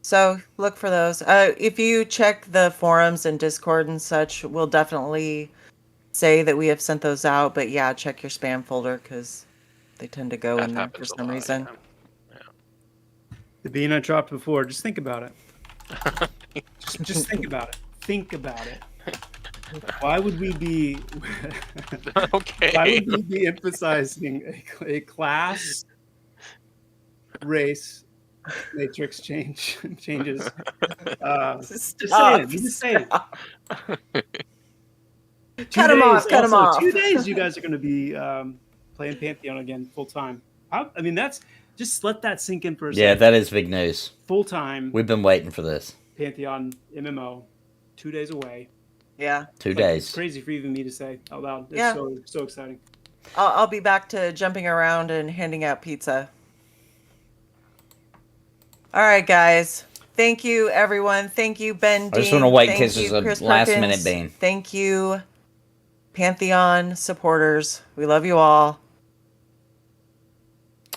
So look for those. If you check the forums and Discord and such, we'll definitely say that we have sent those out. But yeah, check your spam folder because they tend to go That in there happens for a some lot, reason. yeah. The bean I dropped before. Just think about it. just think about it. Think about it. Why would we be? Okay. Why would we be emphasizing a class, race, matrix changes? Just saying. Just saying. Cut 'em off, cut 'em off. 2 days, you guys are going to be playing Pantheon again full time. I mean, that's just let that sink in for a Yeah, second. that is big news. Full time We've been waiting for this. Pantheon MMO 2 days away. Yeah. 2 It's days. crazy for even me to say out loud. It's Yeah. so exciting. I'll be back to jumping around and handing out pizza. All right, guys. Thank you, everyone. Thank you, Ben. I just Dean. want to wait in Thank case you, there's a Chris last Perkins. minute bean. Thank you, Pantheon supporters. We love you all.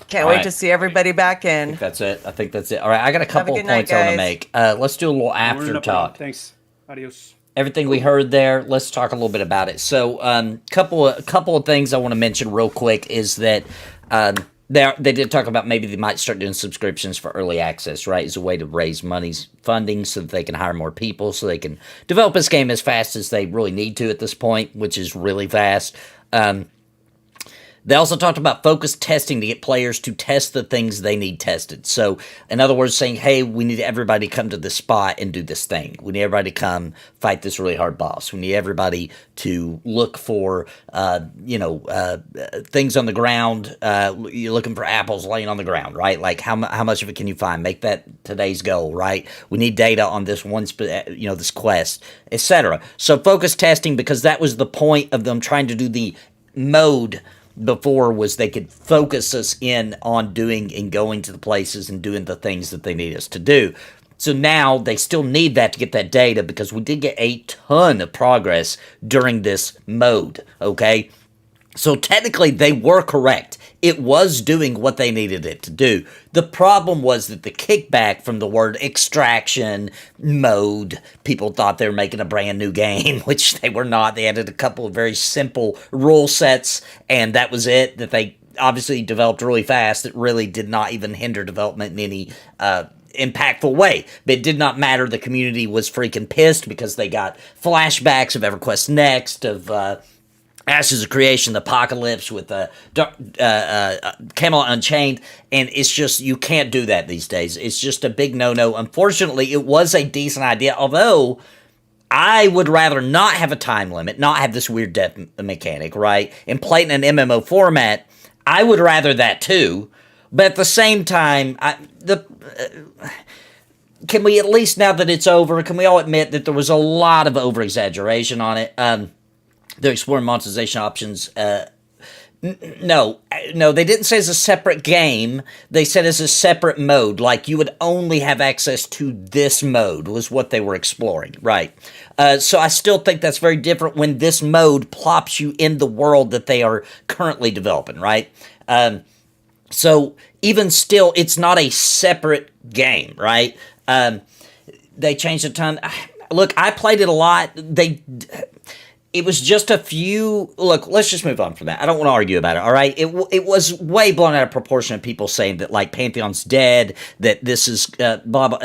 Can't All wait right. to see everybody back I in. think that's it. All right, I got a couple good of night, points I want to guys. make. Let's do a little We're after enough talk. now. Thanks. Adios. Everything we heard there, let's talk a little bit about it. So, couple of things I want to mention real quick is that they did talk about maybe they might start doing subscriptions for early access, right? As a way to raise funding so that they can hire more people, so they can develop this game as fast as they really need to at this point, which is really fast. They also talked about focused testing to get players to test the things they need tested. So, in other words, saying, hey, we need everybody to come to this spot and do this thing. We need everybody to come fight this really hard boss. We need everybody to look for, things on the ground. You're looking for apples laying on the ground, right? Like, how much of it can you find? Make that today's goal, right? We need data on this this quest, etc. So, focused testing, because that was the point of them trying to do the mode before, was they could focus us in on doing and going to the places and doing the things that they need us to do. So now they still need that to get that data, because we did get a ton of progress during this mode, okay? So technically they were correct. It was doing what they needed it to do. The problem was that the kickback from the word extraction mode, people thought they were making a brand new game, which they were not. They added a couple of very simple rule sets, and that was it, that they obviously developed really fast. It really did not even hinder development in any impactful way. But it did not matter. The community was freaking pissed because they got flashbacks of EverQuest Next, of Ashes of Creation, the Apocalypse with Camelot Unchained, and it's just, you can't do that these days. It's just a big no-no. Unfortunately, it was a decent idea, although I would rather not have a time limit, not have this weird death mechanic, right? And play it in an MMO format. I would rather that too, but at the same time, can we at least, now that it's over, can we all admit that there was a lot of over-exaggeration on it? They're exploring monetization options. No, they didn't say it's a separate game. They said it's a separate mode. Like, you would only have access to this mode, was what they were exploring, right? So I still think that's very different when this mode plops you in the world that they are currently developing, right? So even still, it's not a separate game, right? They changed a ton. Look, I played it a lot. It was just a few. Look, let's just move on from that. I don't want to argue about it, all right? It was way blown out of proportion of people saying that, like, Pantheon's dead, that this is blah, blah.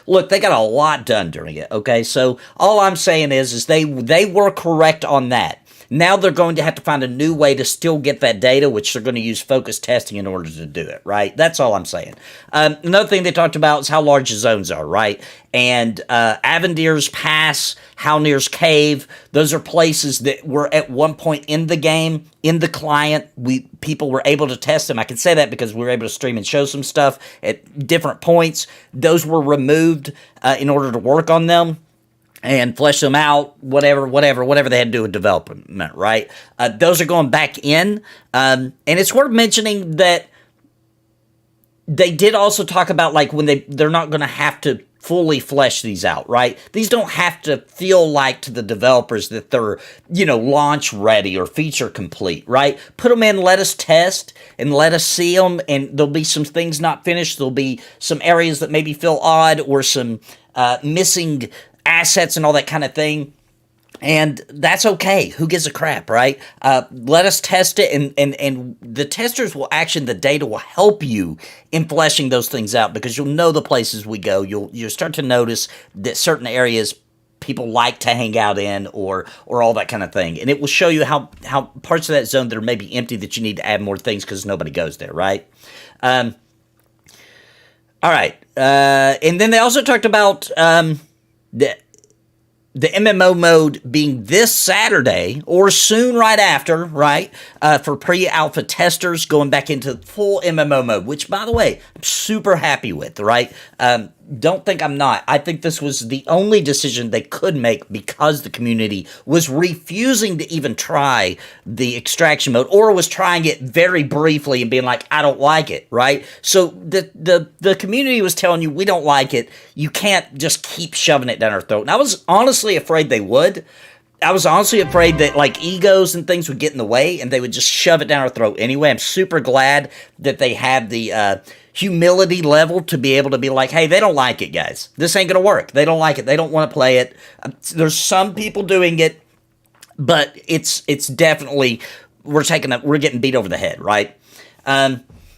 Look, they got a lot done during it, okay? So all I'm saying is they were correct on that. Now they're going to have to find a new way to still get that data, which they're going to use focused testing in order to do it, right? That's all I'm saying. Another thing they talked about is how large the zones are, right? And Avendir's Pass, Halnir's Cave, those are places that were at one point in the game, in the client. People were able to test them. I can say that because we were able to stream and show some stuff at different points. Those were removed in order to work on them and flesh them out, whatever they had to do with development, right? Those are going back in. And it's worth mentioning that they did also talk about, like, when they're not going to have to fully flesh these out, right? These don't have to feel like to the developers that they're, launch ready or feature complete, right? Put them in, let us test, and let us see them, and there'll be some things not finished. There'll be some areas that maybe feel odd, or some missing assets and all that kind of thing, and that's okay. Who gives a crap, right? Let us test it, and the testers will the data will help you in fleshing those things out, because you'll know the places we go. You'll start to notice that certain areas people like to hang out in, or all that kind of thing, and it will show you how parts of that zone that are maybe empty, that you need to add more things because nobody goes there, right? All right, and then they also talked about the MMO mode being this Saturday, or soon right after, right, for pre-alpha testers, going back into full MMO mode, which, by the way, I'm super happy with, right? don't think I'm not. I think this was the only decision they could make because the community was refusing to even try the extraction mode, or was trying it very briefly and being like, I don't like it, right? So the community was telling you, we don't like it. You can't just keep shoving it down our throat. And I was honestly afraid they would. I was honestly afraid that like egos and things would get in the way and they would just shove it down our throat anyway. I'm super glad that they have the humility level to be able to be like, hey, they don't like it, guys. This ain't going to work. They don't like it. They don't want to play it. There's some people doing it, but it's definitely, we're getting beat over the head, right?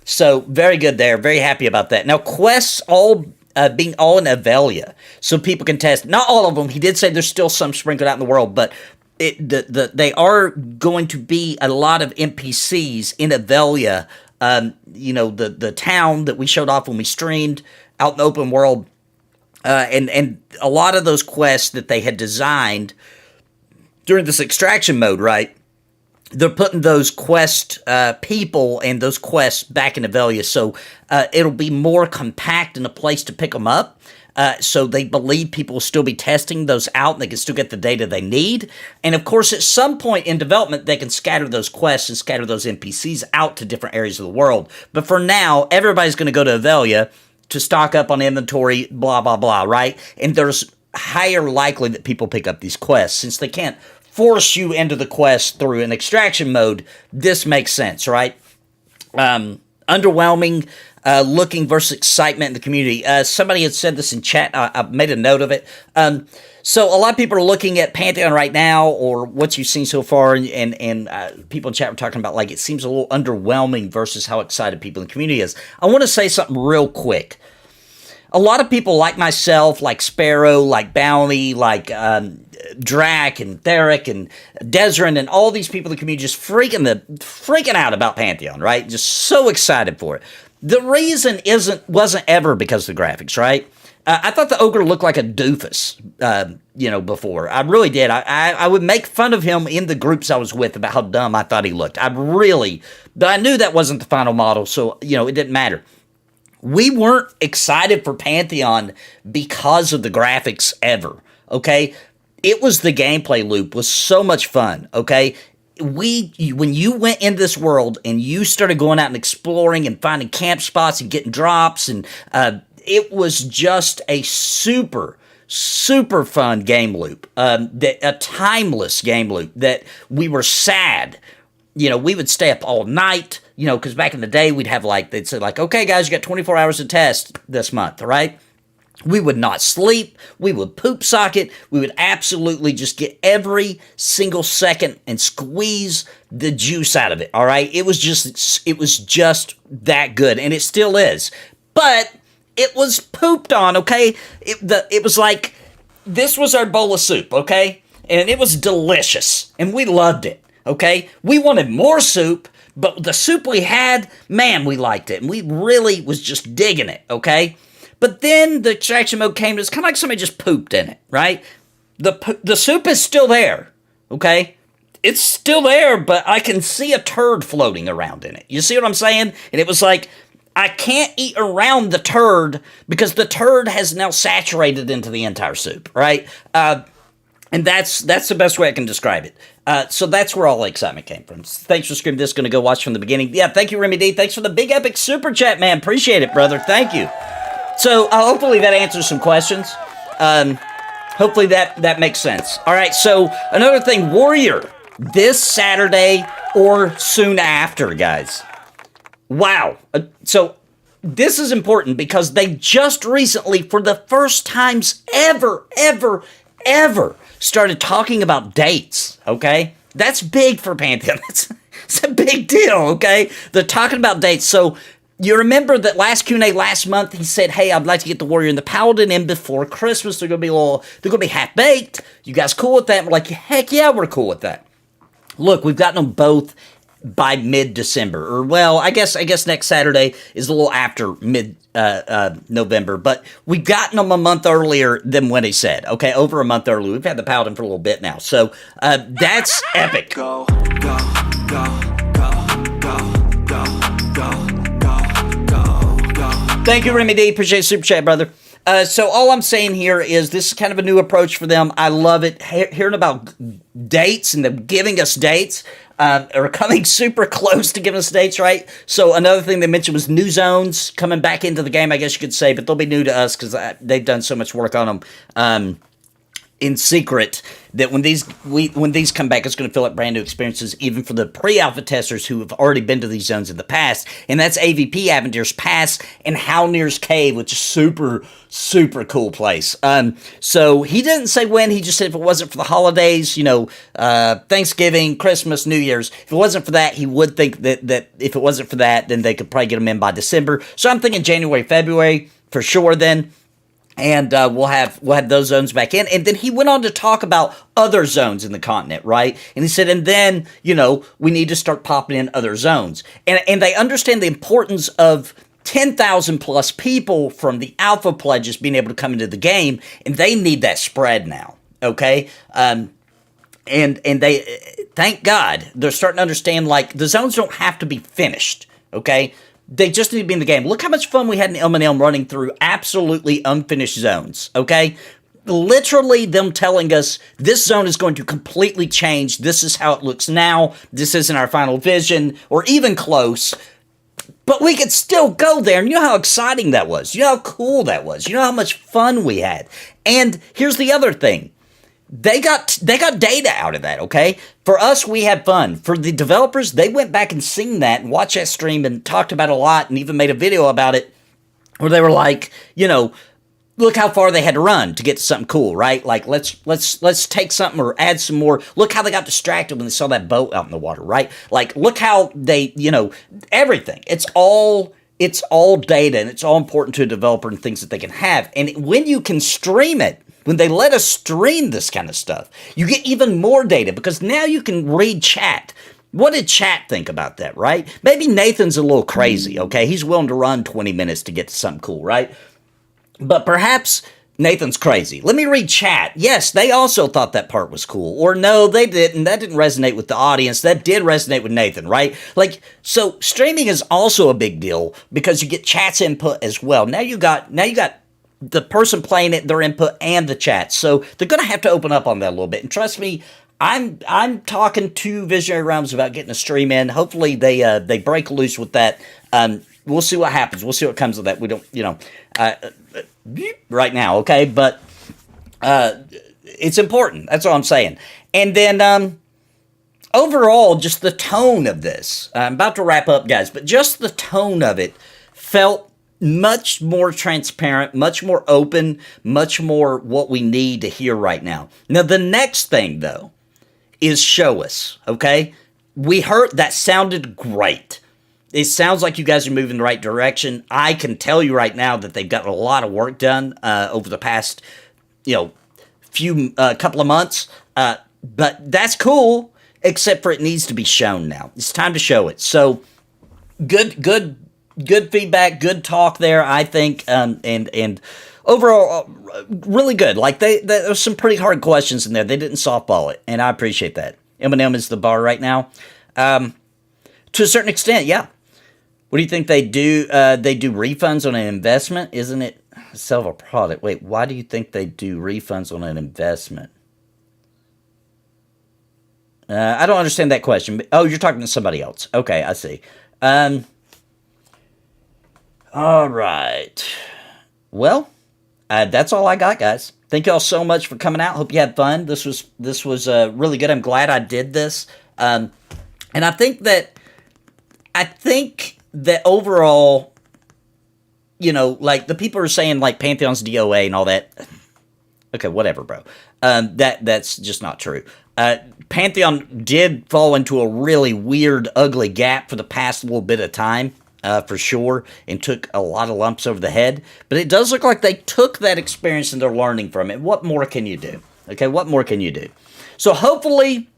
So very good there. Very happy about that. Now, quests being all in Avelia, so people can test. Not all of them. He did say there's still some sprinkled out in the world, but they are going to be a lot of NPCs in Avelia. The town that we showed off when we streamed out in the open world, and a lot of those quests that they had designed during this extraction mode, right? They're putting those quest people and those quests back in Avelia, so it'll be more compact and a place to pick them up. So they believe people will still be testing those out and they can still get the data they need. And of course, at some point in development, they can scatter those quests and scatter those NPCs out to different areas of the world. But for now, everybody's going to go to Avelia to stock up on inventory, blah, blah, blah, right? And there's higher likely that people pick up these quests. Since they can't force you into the quest through an extraction mode, this makes sense, right? Underwhelming looking versus excitement in the community. Somebody had said this in chat. I've made a note of it. So a lot of people are looking at Pantheon right now, or what you've seen so far, and people in chat were talking about, like, it seems a little underwhelming versus how excited people in the community is. I want to say something real quick. A lot of people like myself, like Sparrow, like Bounty, like Drac and Theric and Desrin and all these people in the community just freaking out about Pantheon, right? Just so excited for it. The reason wasn't ever because of the graphics, right? I thought the ogre looked like a doofus, before. I really did. I would make fun of him in the groups I was with about how dumb I thought he looked. But I knew that wasn't the final model, so, it didn't matter. We weren't excited for Pantheon because of the graphics ever, okay? It was the gameplay loop was so much fun, okay? When you went in this world and you started going out and exploring and finding camp spots and getting drops, and it was just a super, super fun game loop, a timeless game loop that we were sad. We would stay up all night, because back in the day, they'd say, okay, guys, you got 24 hours to test this month, right? We would not sleep. We would poop socket. We would absolutely just get every single second and squeeze the juice out of it, all right? It was just that good, and it still is. But it was pooped on, okay? It was like, this was our bowl of soup, okay? And it was delicious, and we loved it. Okay, we wanted more soup, but the soup we had, man, we liked it, and we really was just digging it, okay? But then the extraction mode came, it's kind of like somebody just pooped in it, right? The soup is still there, okay? It's still there, but I can see a turd floating around in it. You see what I'm saying? And it was like, I can't eat around the turd because the turd has now saturated into the entire soup, right? And that's the best way I can describe it. So that's where all the excitement came from. Thanks for screaming this. Going to go watch from the beginning. Yeah, thank you, Remy D. Thanks for the big epic super chat, man. Appreciate it, brother. Thank you. So hopefully that answers some questions. Hopefully that makes sense. All right, so another thing, Warrior, this Saturday or soon after, guys. Wow. So this is important because they just recently, for the first times ever, started talking about dates, okay? That's big for Pantheon. It's a big deal, okay? They're talking about dates. So you remember that last Q&A last month, he said, hey, I'd like to get the Warrior and the Paladin in before Christmas. They're going to be half-baked. You guys cool with that? And we're like, heck yeah, we're cool with that. Look, we've gotten them both by mid-December. Or, well, I guess next Saturday is a little after mid-November. But we've gotten them a month earlier than when he said. Okay, over a month early. We've had the Paladin for a little bit now. So that's epic. Go, go, go, go, go, go, go, go, go, go. Thank you, Remy D. Appreciate the super chat, brother. So all I'm saying here is this is kind of a new approach for them. I love it. Hearing about dates and them giving us dates, are coming super close to giving us dates, right? So another thing they mentioned was new zones coming back into the game, I guess you could say, but they'll be new to us because they've done so much work on them. In secret, that when these come back, it's going to feel like brand new experiences, even for the pre-alpha testers who have already been to these zones in the past. And that's AVP, Aventur's Pass, and Halnir's Cave, which is super cool place. So he didn't say when. He just said if it wasn't for the holidays, Thanksgiving, Christmas, New Year's, if it wasn't for that, he would think that if it wasn't for that, then they could probably get them in by December. So I'm thinking January, February for sure. Then. And we'll have those zones back in. And then he went on to talk about other zones in the continent, right? And he said, and then, we need to start popping in other zones. And they understand the importance of 10,000 plus people from the alpha pledges being able to come into the game, and they need that spread now, okay? And they, thank God, they're starting to understand, like, the zones don't have to be finished, okay? They just need to be in the game. Look how much fun we had in M&M running through absolutely unfinished zones, okay? Literally them telling us this zone is going to completely change. This is how it looks now. This isn't our final vision or even close. But we could still go there. And you know how exciting that was. You know how cool that was. You know how much fun we had. And here's the other thing. They got data out of that, okay? For us, we had fun. For the developers, they went back and seen that and watched that stream and talked about it a lot and even made a video about it where they were like, look how far they had to run to get to something cool, right? Like, let's take something or add some more. Look how they got distracted when they saw that boat out in the water, right? Like, look how they, everything. It's all data, and it's all important to a developer and things that they can have. And when you can stream it, when they let us stream this kind of stuff, you get even more data because now you can read chat. What did chat think about that, right? Maybe Nathan's a little crazy, okay? He's willing to run 20 minutes to get to something cool, right? But perhaps Nathan's crazy. Let me read chat. Yes, they also thought that part was cool. Or no, they didn't. That didn't resonate with the audience. That did resonate with Nathan, right? Like, so streaming is also a big deal because you get chat's input as well. Now you got the person playing it, their input, and the chat. So they're going to have to open up on that a little bit. And trust me, I'm talking to Visionary Realms about getting a stream in. Hopefully they break loose with that. We'll see what happens. We'll see what comes of that. We don't, right now, okay? But it's important. That's all I'm saying. And then overall, just the tone of this. I'm about to wrap up, guys, but just the tone of it felt much more transparent, much more open, much more what we need to hear right now. Now, the next thing, though, is show us, okay? We heard that sounded great. It sounds like you guys are moving in the right direction. I can tell you right now that they've gotten a lot of work done over the past, couple of months. But that's cool, except for it needs to be shown now. It's time to show it. So, good feedback, good talk there, I think, and overall, really good. Like, there's some pretty hard questions in there. They didn't softball it, and I appreciate that. M&M is the bar right now. To a certain extent, yeah. What do you think they do? They do refunds on an investment? Isn't it sell a product? Wait, why do you think they do refunds on an investment? I don't understand that question. Oh, you're talking to somebody else. Okay, I see. All right. Well, that's all I got, guys. Thank you all so much for coming out. Hope you had fun. This was really good. I'm glad I did this. And I think that overall, like the people are saying like Pantheon's DOA and all that. Okay, whatever, bro. That's just not true. Pantheon did fall into a really weird, ugly gap for the past little bit of time. For sure, and took a lot of lumps over the head. But it does look like they took that experience and they're learning from it. What more can you do? Okay, what more can you do? So hopefully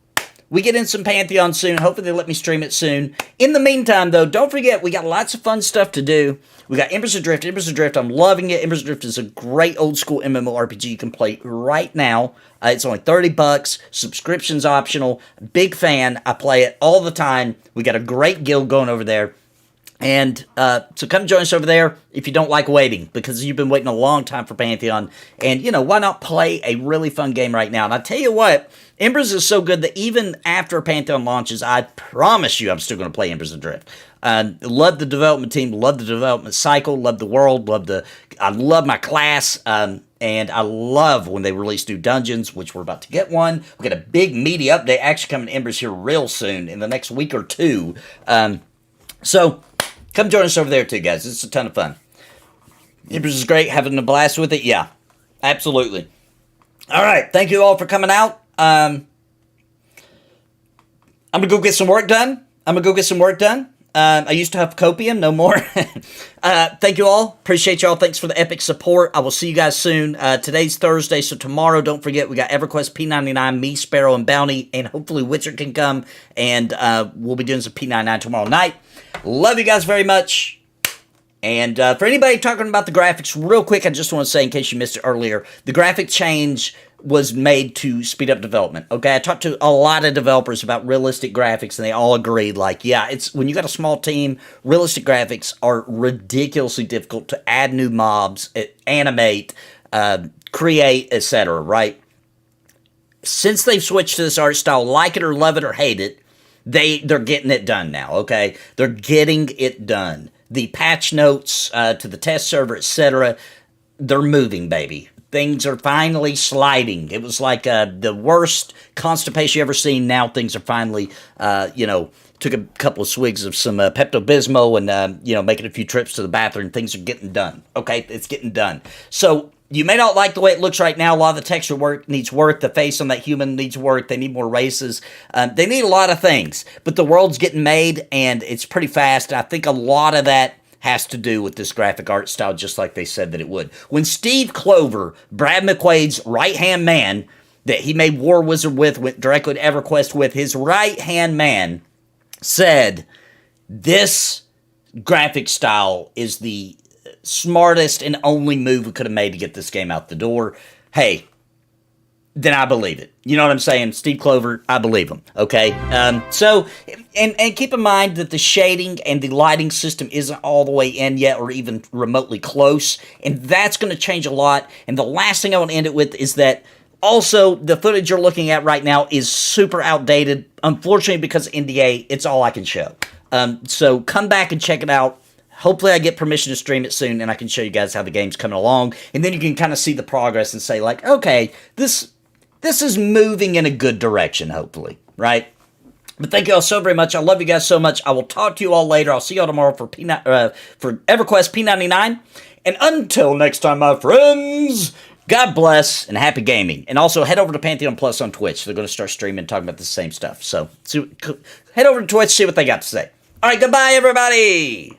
we get in some Pantheon soon. Hopefully they let me stream it soon. In the meantime, though, don't forget, we got lots of fun stuff to do. We got Embers Adrift. Embers Adrift, I'm loving it. Embers Adrift is a great old-school MMORPG you can play right now. It's only $30. Subscription's optional. Big fan. I play it all the time. We got a great guild going over there. And so come join us over there if you don't like waiting, because you've been waiting a long time for Pantheon. And, why not play a really fun game right now? And I tell you what, Embers is so good that even after Pantheon launches, I promise you I'm still going to play Embers Adrift. Love the development team, love the development cycle, love the world, I love my class, and I love when they release new dungeons, which we're about to get one. We got a big meaty update actually coming to Embers here real soon, in the next week or two. So come join us over there too, guys. It's a ton of fun. Embers is great, having a blast with it. Yeah, absolutely. All right, thank you all for coming out. I'm gonna go get some work done. I used to have copium, no more. Thank you all. Appreciate y'all. Thanks for the epic support. I will see you guys soon. Today's Thursday, so tomorrow, don't forget, we got EverQuest P99, me, Sparrow, and Bounty, and hopefully Witcher can come, and we'll be doing some P99 tomorrow night. Love you guys very much. And for anybody talking about the graphics, real quick, I just want to say, in case you missed it earlier, the graphic change was made to speed up development. Okay, I talked to a lot of developers about realistic graphics, and they all agreed, like, yeah, it's when you got a small team, realistic graphics are ridiculously difficult to add new mobs, animate, create, etc., right? Since they've switched to this art style, like it or love it or hate it, they're getting it done now, okay? They're getting it done. The patch notes to the test server, etc., they're moving, baby. Things are finally sliding. It was like the worst constipation you ever seen. Now things are finally, took a couple of swigs of some Pepto-Bismol and, making a few trips to the bathroom. Things are getting done. Okay, it's getting done. So you may not like the way it looks right now. A lot of the texture work needs work. The face on that human needs work. They need more races. They need a lot of things. But the world's getting made, and it's pretty fast. I think a lot of that has to do with this graphic art style, just like they said that it would. When Steve Clover, Brad McQuaid's right-hand man, that he made War Wizard with, went directly to EverQuest with, his right-hand man said, this graphic style is the smartest and only move we could have made to get this game out the door. Hey, then I believe it. You know what I'm saying? Steve Clover, I believe him. Okay? So keep in mind that the shading and the lighting system isn't all the way in yet, or even remotely close. And that's going to change a lot. And the last thing I want to end it with is that also the footage you're looking at right now is super outdated. Unfortunately, because of NDA, it's all I can show. So come back and check it out. Hopefully I get permission to stream it soon, and I can show you guys how the game's coming along. And then you can kind of see the progress and say, like, okay, this is moving in a good direction, hopefully, right? But thank you all so very much. I love you guys so much. I will talk to you all later. I'll see you all tomorrow for EverQuest P99. And until next time, my friends, God bless and happy gaming. And also head over to Pantheon Plus on Twitch. They're going to start streaming and talking about the same stuff. So head over to Twitch, see what they got to say. All right, goodbye, everybody.